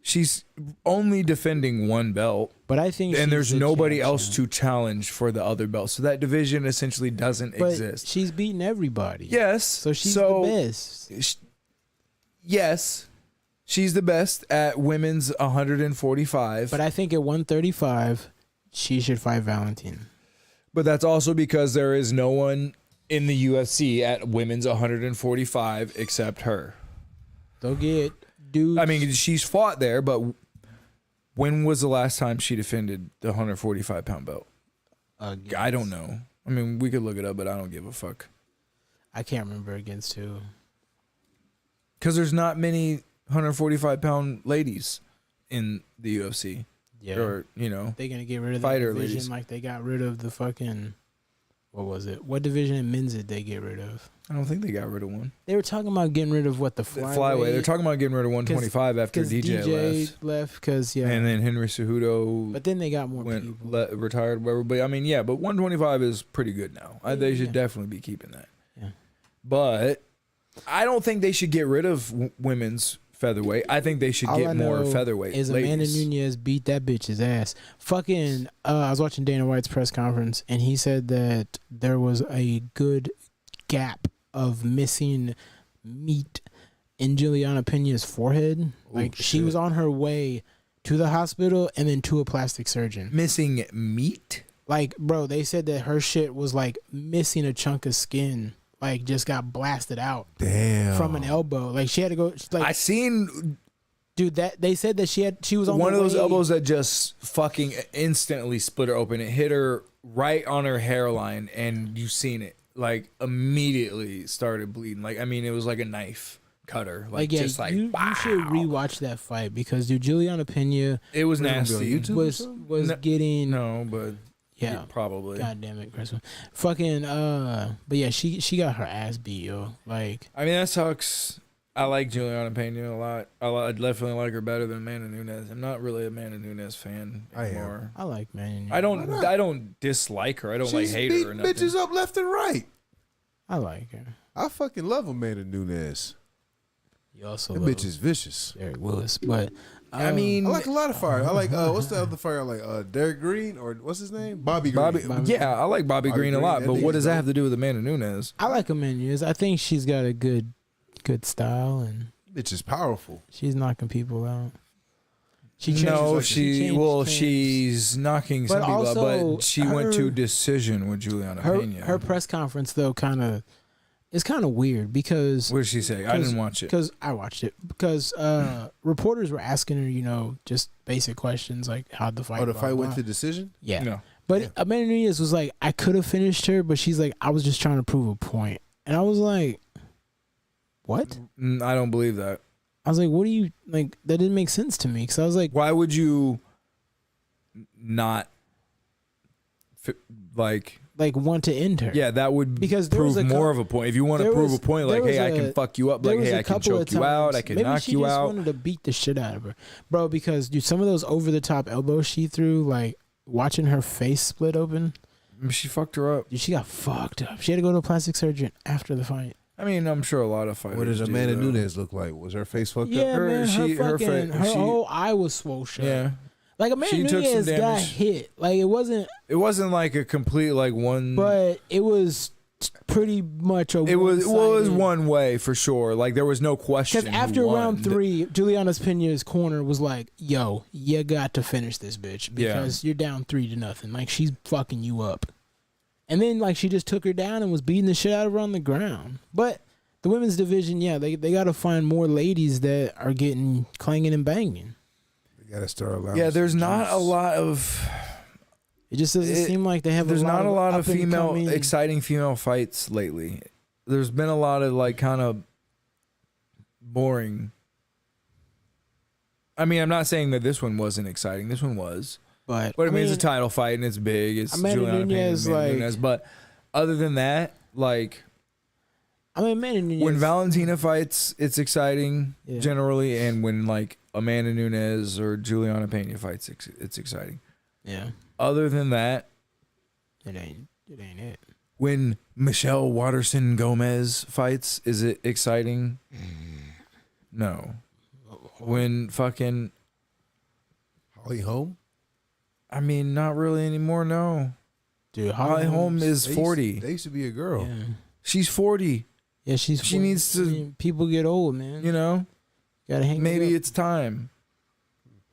she's only defending one belt, But I think, and she's there's the nobody else champion. to challenge for the other belt. So that division essentially doesn't But exist. she's beating everybody. Yes. So she's the best. Yes, she's the best at women's 145. But I think at 135, she should fight Valentina. But that's also because there is no one in the UFC at women's 145 except her. They'll get dudes. I mean, she's fought there, but when was the last time she defended the 145-pound belt? I don't know. I mean, we could look it up, but I don't give a fuck. I can't remember against who. Because there's not many 145-pound ladies in the UFC. Yeah. Or, you know. They're going to get rid of Fighter the division ladies. like they got rid of the fucking... What was it? What division in men's did they get rid of? I don't think they got rid of one. They were talking about getting rid of what, the The flyweight? flyweight. They're talking about getting rid of 125 after Because DJ left. because, yeah. And then Henry Cejudo But then they got more went people. retired, whatever. But I mean, yeah, but 125 is pretty good now. They should Yeah. definitely be keeping that. Yeah. But I don't think they should get rid of women's featherweight. I think they should All I get more know featherweight is Amanda ladies. Nunes beat that bitch's ass. Fucking, I was watching Dana White's press conference, and he said that there was a good gap of missing meat in Juliana Pena's forehead. Like, she shit. was on her way to the hospital and then to a plastic surgeon. Missing meat? Like, bro, they said that her shit was like missing a chunk of skin. Like, just got blasted out Damn. from an elbow. Like, she had to go. Like, I seen dude, that they said that she was on one the of those way- elbows that just fucking instantly split her open. It hit her right on her hairline, and you seen it like immediately started bleeding. Like, I mean, it was like a knife cutter. Like, yeah, just like you should wow. rewatch that fight because dude, Juliana Pena It was What, it's gonna be on nasty. YouTube? was No, getting No, but yeah. probably. God damn it, Chris. Fucking but yeah, she got her ass beat, yo. Like, I mean, that sucks. I like Juliana Pena a lot. I definitely like her better than Amanda Nunes. I'm not really a Amanda Nunes fan I am. anymore. I like man. I Why not? don't dislike her. I don't She's like hate her or beating nothing. bitches up left and right. I like her. I fucking love Amanda Nunes. You also That love bitch is vicious. Derek Willis, but I mean, I like a lot of fire. I like what's the other fire I like? Derek Green or what's his name? Bobby Green. Bobby, yeah, I like Bobby Bobby Green a Green, lot, that but what nigga's does that dope. have to do with Amanda Nunes? I like Amanda. I think she's got a good style and Bitch is powerful. she's knocking people out. She changed- No, she changed- she's knocking some But people out, also, but she went to her- decision with Juliana Pena. her press conference though is kind of weird because What did she say? I didn't watch it. because I watched it because reporters were asking her just basic questions like how'd the fight Oh, the blah, fight blah. went to decision? yeah. No. But Yeah. Amanda Nunes was like, I could have finished her, but she's like, I was just trying to prove a point. And I was like, what? I don't believe that. I was like, what do you, like, that didn't make sense to me. Because I was like, Why would you not like? want to end her. Yeah, that would Because there prove was a more cou- of a point. If you want to there prove was- a point, there like, hey, I was can a- fuck you up. There Like, was hey, a I can couple of choke you out. I times- can maybe knock she you just out. wanted to beat the shit out of her. Bro, because, dude, some of those over-the-top elbows she threw, like, watching her face split open, She fucked her up. dude, she got fucked up. She had to go to a plastic surgeon after the fight. I mean, I'm sure a lot of fighters. What did do, Amanda though. Nunes look like? Was her face fucked Yeah, up? Her- man, she- her her fucking, fa- her she- whole eye was swole shut. Yeah, Like, Amanda She took some Nunes got damage. hit. Like, it wasn't, it wasn't like a complete like one. but it was pretty much a it was one-sided- one way for sure. Like there was no question. Because who after won. round 3, Juliana Pena's corner was like, yo, you got to finish this bitch because you're down 3-0. Like, she's fucking you up. And then, like, she just took her down and was beating the shit out of her on the ground. But the women's division, yeah, they got to find more ladies that are getting clanging and banging. You gotta start allowing. Yeah, there's some not juice. a lot of. It just doesn't It- seem like they have There's a lot not a lot of female up-and-coming- exciting female fights lately. There's been a lot of like kind of boring. I mean, I'm not saying that this one wasn't exciting. This one was. But But I mean, it's a title fight and it's big. It's Amanda Juliana Pena and Nunes, Amanda like- Nunes. But other than that, like I mean, Amanda Nunes, when Valentina fights, it's exciting Yeah. generally, and when like Amanda Nunes or Juliana Pena fights, it's exciting. yeah, Other than that, it ain't it. when Michelle Watterson Gomez fights, is it exciting? No. When fucking Holly Holm? I mean, not really anymore. No, Dude, Holly Holm is They 40. They used to be a girl. Yeah, She's 40. yeah, she's. She needs to- I mean, people get old, man. You know, Gotta hang. maybe it's time.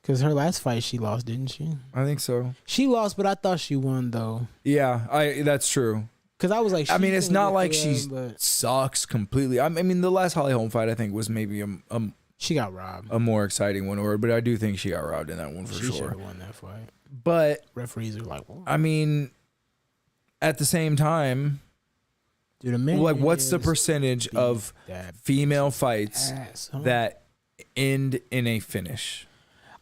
because her last fight she lost, didn't she? I think so. She lost, but I thought she won though. Yeah, that's true. Because I was like, I mean, she's it's gonna not get like to she them, but sucks completely. I mean, the last Holly Holm fight I think was maybe she got robbed. a more exciting one, but I do think she got robbed in that one for She should sure. have won that fight. But Referees are like, what? I mean, at the same time, Dude, a man like, what's the is percentage of that female fights ass, huh? that end in a finish?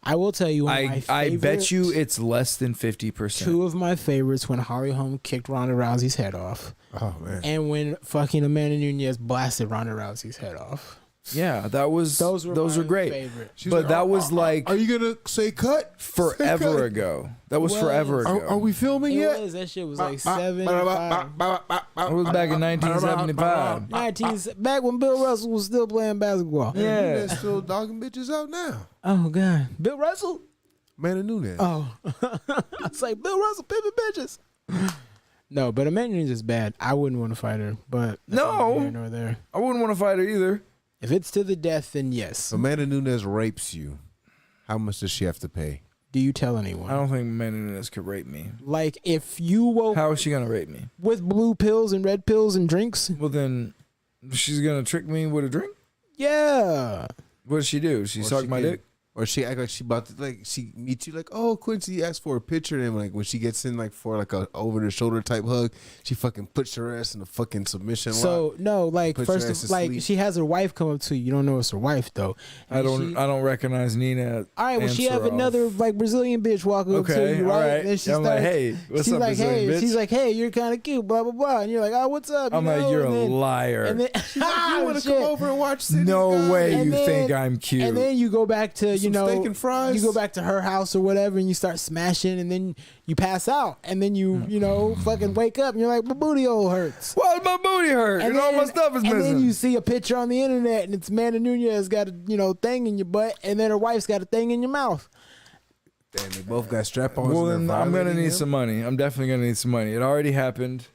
I will tell you, one of my I bet you favorites- it's less than 50%. two of my favorites when Holly Holm kicked Ronda Rousey's head off, Oh man. and when fucking Amanda Nunes blasted Ronda Rousey's head off. Yeah, those Those were my great. favorite. She's But like, that was like Are you gonna say cut? Say forever cut. ago. That was Well, forever ago. Are we filming It yet? was, that shit was like 75. It was back in 1975. 19, back when Bill Russell was still playing basketball. Yeah. They're still dogging bitches out now. Oh God, Bill Russell. Amanda Nunes. Oh, I was like Bill Russell pimping bitches. No, but Amanda Nunes is bad. I wouldn't want to fight her. But that's No. neither here nor there. I wouldn't want to fight her either. If it's to the death, then yes. Amanda Nunes rapes you. How much does she have to pay? Do you tell anyone? I don't think Amanda Nunes could rape me. Like if you woke How is she gonna rape me? with blue pills and red pills and drinks, Well, then she's gonna trick me with a drink. yeah. What does she do? She Or suck she my could- dick. Or she act like she about to like she meets you like, oh Quincy asked for a picture, and like when she gets in like for like a over the shoulder type hug, she fucking puts her ass in a fucking submission lock. So no, like Puts your first ass of to like sleep. she has her wife come up to you. You don't know it's her wife though. I And don't. she- I don't recognize Nina. all right, well she have Ansarov. another like Brazilian bitch walk up to Okay, you, all right? right. And she I'm like, starts, hey, what's she's up, like, Brazilian hey, bitch? she's like, hey, you're kind of cute, blah blah blah, and you're like, oh, what's up? I'm you like, know? you're and a then, liar. And then you want to come over and watch City No of God? way And you then- think I'm cute. And then you go back to Some steak and fries? you go back to her house or whatever, and you start smashing, and then you pass out, and then you know fucking wake up, and you're like, my booty hole hurts. Why my booty hurt? And all my stuff is and missing. then you see a picture on the internet, and it's Amanda Nunes got a thing in your butt, and then her wife's got a thing in your mouth. Damn, they both got strap-ons. well, and then they're I'm gonna violating need him? some money. I'm definitely gonna need some money. It already happened.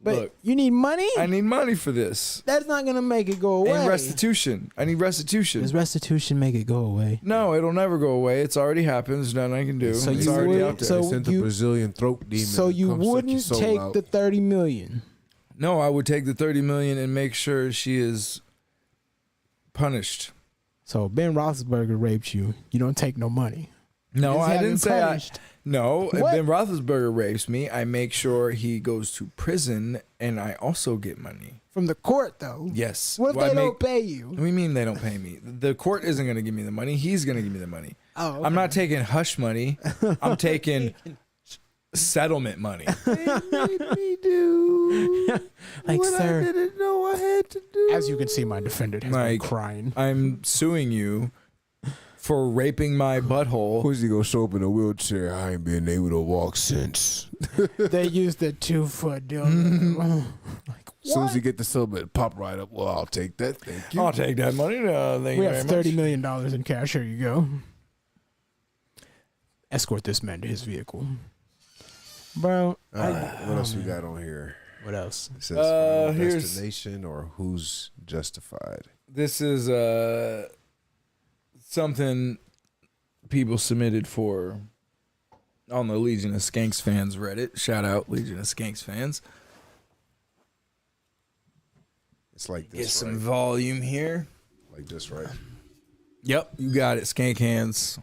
But Look, you need money. I need money for this. That's not gonna make it go away. And restitution. I need restitution. Does restitution make it go away? No, it'll never go away. It's already happened. There's nothing I can do. So it's you already would- out there. so They sent the you- Brazilian throat demon. So to you come suck your wouldn't soul take out. the 30 million. No, I would take the 30 million and make sure she is punished. So Ben Roethlisberger raped you. You don't take no money. No, Just I have him didn't say I. punished. No, if What? Ben Roethlisberger rapes me, I make sure he goes to prison, and I also get money. From the court, though. Yes. What if Well, they I don't pay you? What do you mean they don't pay me? The court isn't going to give me the money. He's going to give me the money. Oh, okay. I'm not taking hush money. I'm taking settlement money. me do Like, what sir, I didn't know I had to do. as you can see, my defendant has been Like- crying. I'm suing you for raping my butthole. Who's he gonna show up in a wheelchair? I ain't been able to walk since. They used the 2-foot dildo. Like, As soon as he what? get the summit, pop right up. Well, I'll take that. Thank you. I'll take that money. Thank We you have very $30 much. million in cash. Here you go. Escort this man to his vehicle. Bro, All right, what else we got on here? what else? It says Final here's- Destination or Who's Justified. This is something people submitted for on the Legion of Skanks fans Reddit. Shout out Legion of Skanks fans. It's like Get this, some right? volume here. Like this, right? Yep, you got it, Skank hands.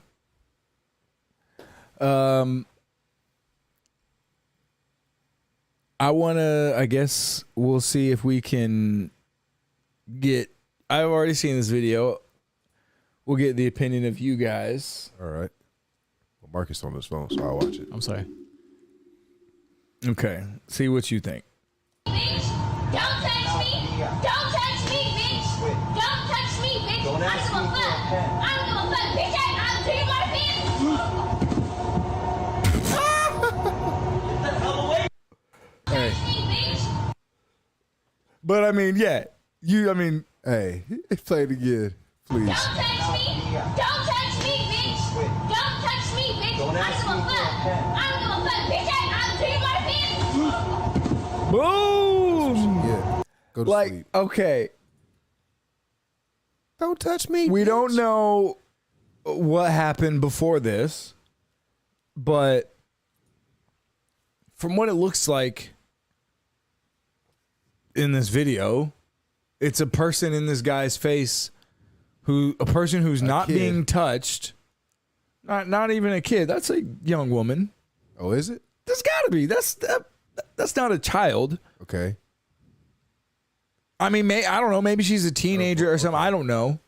I guess we'll see if we can get. I've already seen this video. We'll get the opinion of you guys. All right. Well, Marcus on his phone, so I'll watch it. I'm sorry. Okay, see what you think. Bitch, don't touch me. Don't touch me, bitch. Don't touch me, bitch. I don't give a fuck. I don't give a fuck, bitch. Do you want to be Hey, me, bitch? but I mean, yeah, I mean, Hey, play it again, please. Don't touch me. Don't touch me, bitch. Don't touch me, bitch. I don't give a fuck. I don't give a fuck. Bitch, I do you want to feel? Boom. Yeah. Go to Like, sleep. okay, Don't touch me. we bitch. don't know what happened before this, but from what it looks like in this video, it's a person in this guy's face a person who's not kid. being touched. Not even a kid. That's a young woman. Oh, is it? That's gotta be. That's not a child. Okay. I mean, I don't know. Maybe she's a teenager or something. I don't know.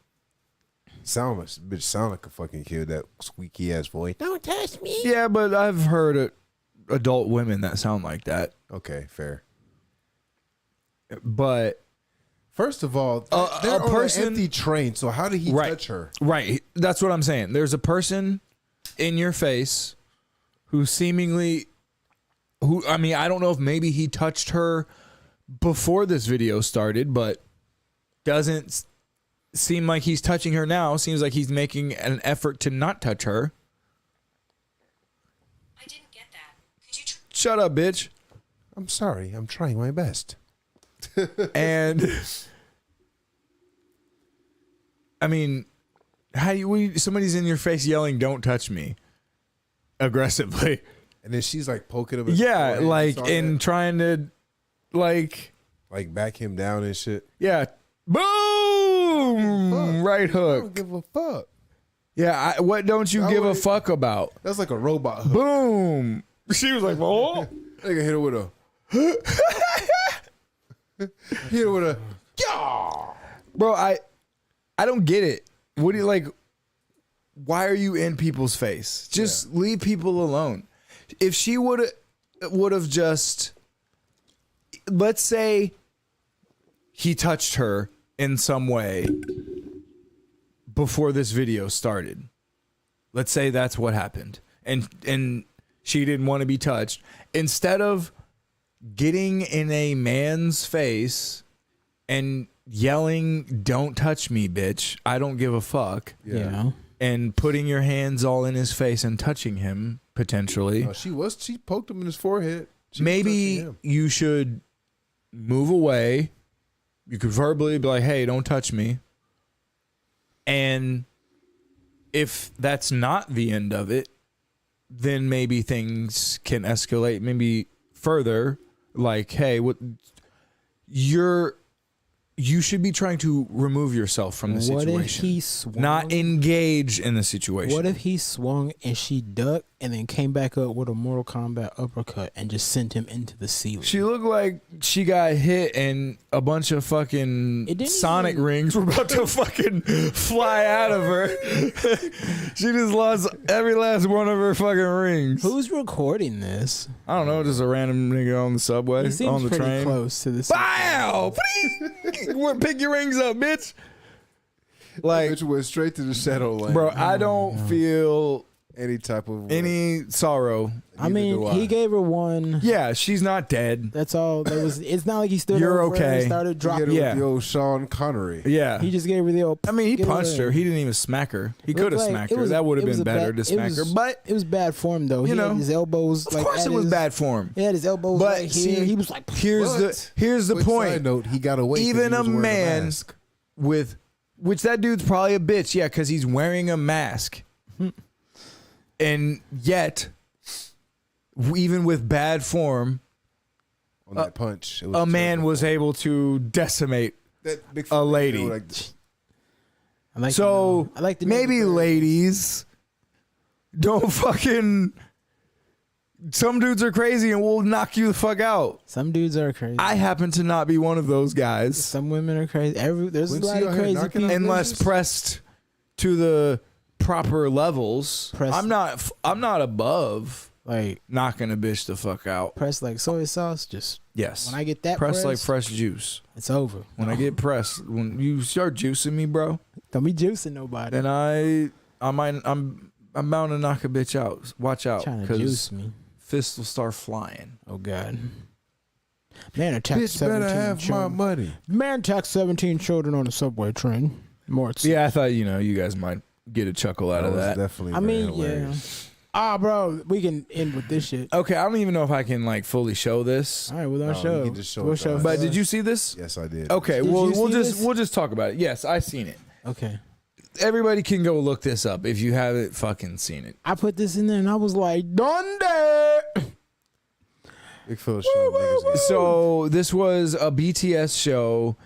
Bitch sound like a fucking kid. That squeaky ass voice. Don't touch me. Yeah, but I've heard adult women that sound like that. Okay, fair. But First of all, they're on an empty train. So how did he touch her? Right. That's what I'm saying. There's a person in your face who seemingly, I mean, I don't know if maybe he touched her before this video started, but doesn't seem like he's touching her now. Seems like he's making an effort to not touch her. I didn't get that. Could you Shut up, bitch. I'm sorry. I'm trying my best. And I mean, how do somebody's in your face yelling, "Don't touch me," aggressively. And then she's like poking him. In the Yeah, forehead. like You saw in that? trying to, like back him down and shit. yeah, boom, right I hook. don't give a fuck. Yeah, what don't you give a would- fuck about? That's like a robot hook. Boom. She was like, "Oh." They can hit her with a. Hit her with a. Bro, I don't get it. What do you like? Why are you in people's face? Just leave people alone. If she would have just, let's say he touched her in some way before this video started. Let's say that's what happened. And she didn't want to be touched. Instead of getting in a man's face and yelling, "Don't touch me, bitch. I don't give a fuck." Yeah. And putting your hands all in his face and touching him potentially. No, she poked him in his forehead. She was Maybe touching him. you should move away. You could verbally be like, "Hey, don't touch me." And if that's not the end of it, then maybe things can escalate maybe further. Like, hey, you should be trying to remove yourself from the situation. What if he swung? Not engage in the situation. What if he swung and she ducked and then came back up with a Mortal Kombat uppercut and just sent him into the ceiling? She looked like she got hit and a bunch of fucking It didn't Sonic even- rings were about to fucking fly out of her. She just lost every last one of her fucking rings. Who's recording this? I don't know, just a random nigga on the subway, He seems on the pretty train. close to this. Bow! Pick your rings up, bitch. Like, Bitch went straight to the shadow lane. bro, I don't feel Any type of any sorrow. I Neither mean, do he gave her one. Yeah, she's not dead. That's all. That was. It's not like he stood You're over her and okay. started Hit dropping. her Yeah. with the old Sean Connery. Yeah. He just gave her the old. I mean, he give punched her. He didn't even smack her. He could have Looked like- smacked it her. was- That would have it was been a better bad- to it smack her. was- But it was bad form though. You He know, had his elbows. of like, course at it was his- bad form. He had his elbows But right see, here. He was like, Here's the Quick point. Side note: he got away. 'cause Even he was a wearing man mask. with which that dude's probably a bitch, yeah, because he's wearing a mask. And yet, even with bad form, on that punch. It a man terrible. was able to decimate That big a lady. you know, like, I like so I like the maybe ladies don't fucking. Some dudes are crazy and will knock you the fuck out. Some dudes are crazy. I happen to not be one of those guys, Some women are crazy. There's a Quincy lot of out here crazy knocking people. on unless bitches? pressed to the proper levels. Press- I'm not above Like knocking a bitch the fuck out. pressed like soy sauce. Just Yes. when I get that pressed like pressed, fresh juice. it's over. When I get pressed, when you start juicing me, bro, Don't be juicing nobody. then I'm bound to knock a bitch out. Watch out, Trying to because juice me. fists will start flying. Oh God. Man attacked bitch better 17 have my children. money. Man attacked 17 children on a subway train. More. Yeah, I thought you guys might get a chuckle out of was that. definitely. I very mean, hilarious. Bro, we can end with this shit. Okay, I don't even know if I can like fully show this. All right, we're No, gonna show. you can just show We'll it to show. us. But did you see this? Yes, I did. Okay, Did well you we'll see just this? we'll just talk about it. Yes, I seen it. Okay. Everybody can go look this up if you haven't fucking seen it. I put this in there and I was like, "Donde?" Big fella showing niggas. So this was a BTS show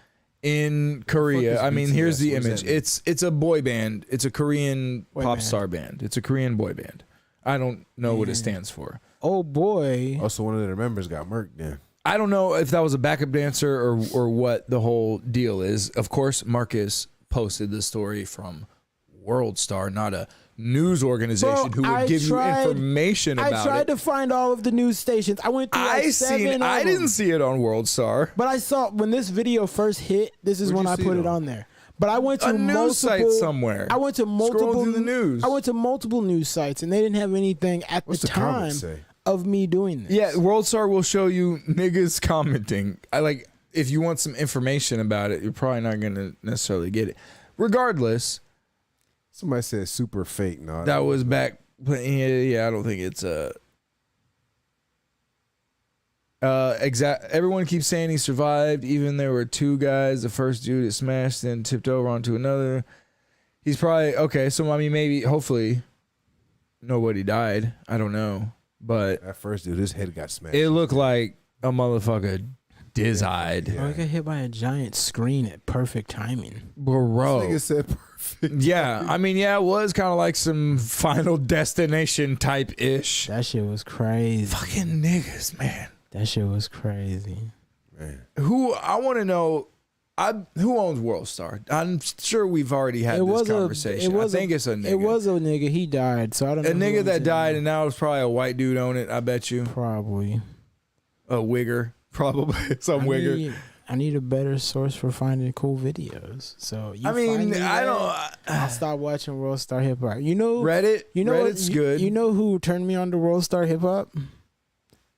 in Korea. is I mean, BTS? here's the What does image. that mean? It's a boy band. It's a Korean Boy pop band. star band. It's a Korean boy band. I don't know what it stands for. Oh boy. Also, one of their members got murked. Then I don't know if that was a backup dancer or what the whole deal is. Of course, Marcus posted the story from World Star, not a news organization who would I give tried- you information I about tried it. to find all of the news stations. I went through like I didn't see it on World Star. But I saw when this video first hit. This is Where'd when you I see put it it on? on there. But I went to A news multiple site somewhere. I went to multiple Scroll through the news. I went to multiple news sites and they didn't have anything at What's the the time comments say? of me doing this. Yeah, World Star will show you niggas commenting. I like if you want some information about it, you're probably not gonna necessarily get it. Regardless, somebody said super fake. No, that was back. Yeah, I don't think it's exact. Everyone keeps saying he survived. Even there were two guys. The first dude that smashed and tipped over onto another. He's probably okay. So I mean, maybe, hopefully, nobody died. I don't know, but At first, dude, his head got smashed. it looked like a motherfucker diz-eyed. Oh, I got hit by a giant screen at perfect timing. Bro. This nigga said perfect. Yeah, I mean, yeah, it was kind of like some Final Destination type ish. That shit was crazy. Fucking niggas, man. That shit was crazy. Man. Who I want to know, who owns World Star? I'm sure we've already had this conversation. I think it's a nigga. It was a nigga. He died, so I don't know. a who nigga owns that it died, now. and now it's probably a white dude own it. I bet you Probably. a wigger, probably some wigger. I need a better source for finding cool videos. So you I mean, find me I that, don't. I'll stop watching World Star Hip Hop. You know, Reddit. You know Reddit's what, good. You know who turned me on to World Star Hip Hop?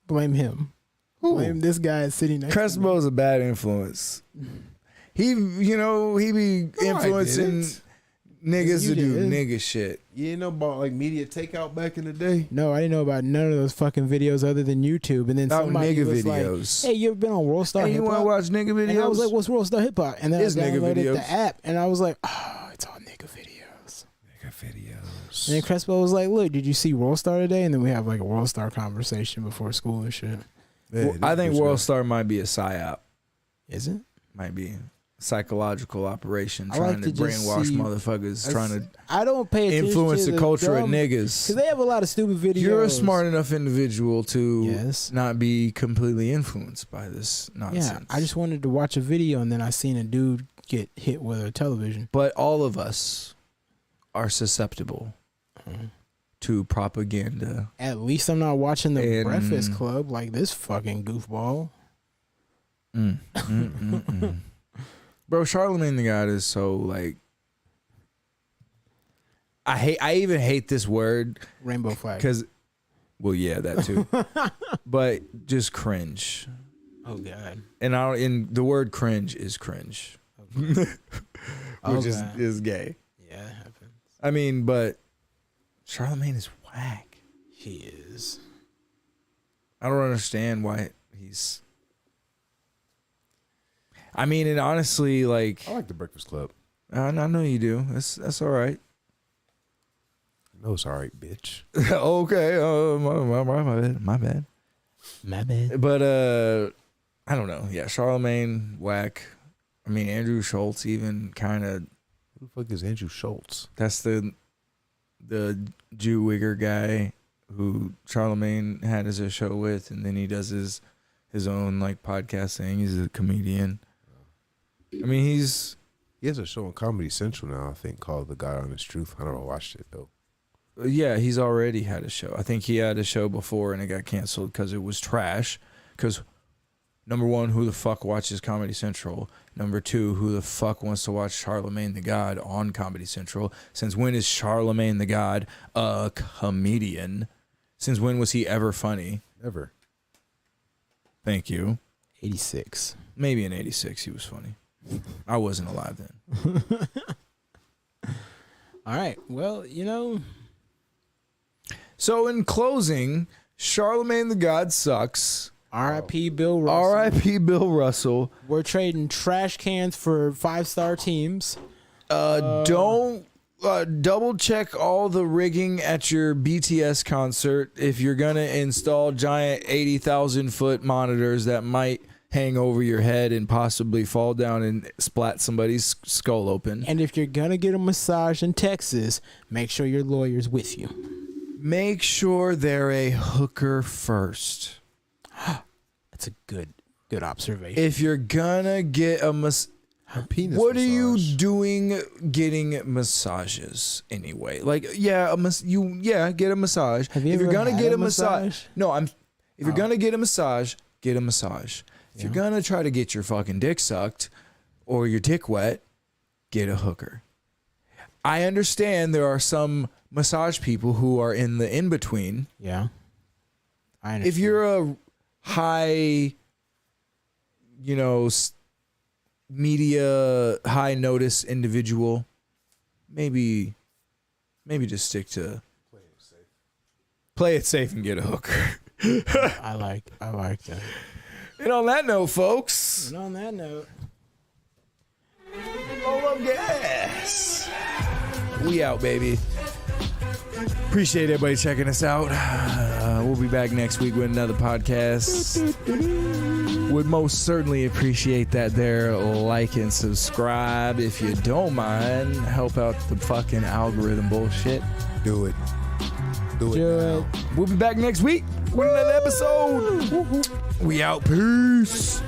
Blame him. Who? Blame this guy sitting next to me. Crespo's a bad influence. He be influencing niggas You to do did. nigga shit. You didn't know about like media takeout back in the day? No, I didn't know about none of those fucking videos other than YouTube. And then About somebody nigga was videos. like, "Hey, you ever been on World Star Hey, you Hip want to Hop?" watch nigga videos? And I was like, "What's World Star Hip Hop?" And then It's I nigga downloaded videos. the app, and I was like, "Oh, it's all nigga videos." Nigga videos. And then Crespo was like, "Look, did you see World Star today?" And then we have like a World Star conversation before school and shit. Well, I think World Star might be a psyop. Is it? Might be psychological operation I trying like to to just brainwash see- motherfuckers, trying to I don't pay attention influence to the culture of dumb, niggas. because they have a lot of stupid videos. You're a smart enough individual to Yes. not be completely influenced by this nonsense. Yeah, I just wanted to watch a video and then I seen a dude get hit with a television. But all of us are susceptible to propaganda. At least I'm not watching the And- Breakfast Club like this fucking goofball. Bro, Charlemagne the God is so like. I even hate this word Rainbow flag. because, well, yeah, that too, but just cringe. Oh god. And the word cringe is cringe, which Okay. is gay. Yeah, it happens. I mean, but Charlemagne is whack. He is. I don't understand why he's. I mean, and honestly, like I like the Breakfast Club. I know you do. That's all right. No, it's all right, bitch. Okay, my bad. My bad. But I don't know. Yeah, Charlemagne whack. I mean, Andrew Schultz even kind of. Who the fuck is Andrew Schultz? That's the Jew wigger guy who Charlemagne had as a show with, and then he does his own like podcast thing. He's a comedian. I mean, He has a show on Comedy Central now, I think, called The God Honest Truth. I never watched it though. yeah, he's already had a show. I think he had a show before and it got canceled because it was trash. Because number one, who the fuck watches Comedy Central? Number two, who the fuck wants to watch Charlemagne the God on Comedy Central? Since when is Charlemagne the God a comedian? Since when was he ever funny? Never. Thank you. 86. Maybe in '86 he was funny. I wasn't alive then. All right. Well, So in closing, Charlemagne the God sucks. R.I.P. Bill Russell. R.I.P. Bill Russell. We're trading trash cans for 5-star teams. Don't double check all the rigging at your BTS concert if you're gonna install giant 80,000 foot monitors that might hang over your head and possibly fall down and splat somebody's skull open. And if you're gonna get a massage in Texas, make sure your lawyer's with you. Make sure they're a hooker first. That's a good observation. If you're gonna get a Penis what are you massage. doing getting massages anyway? Like, yeah, get a massage. Have you if you're ever gonna had get a a massage, massage? no, if you're gonna get a massage, get a massage. If you're gonna try to get your fucking dick sucked or your dick wet, get a hooker. I understand there are some massage people who are in the in between. Yeah. I understand. If you're a high, media high notice individual, maybe just stick to play it safe and get a hooker. I like that. And on that note, folks, And on that note, roll up gas. We out, baby. Appreciate everybody checking us out. We'll be back next week with another podcast. Would most certainly appreciate that there. Like and subscribe if you don't mind. Help out the fucking algorithm bullshit. Do it. Do it. now. We'll be back next week with another episode. We out. Peace.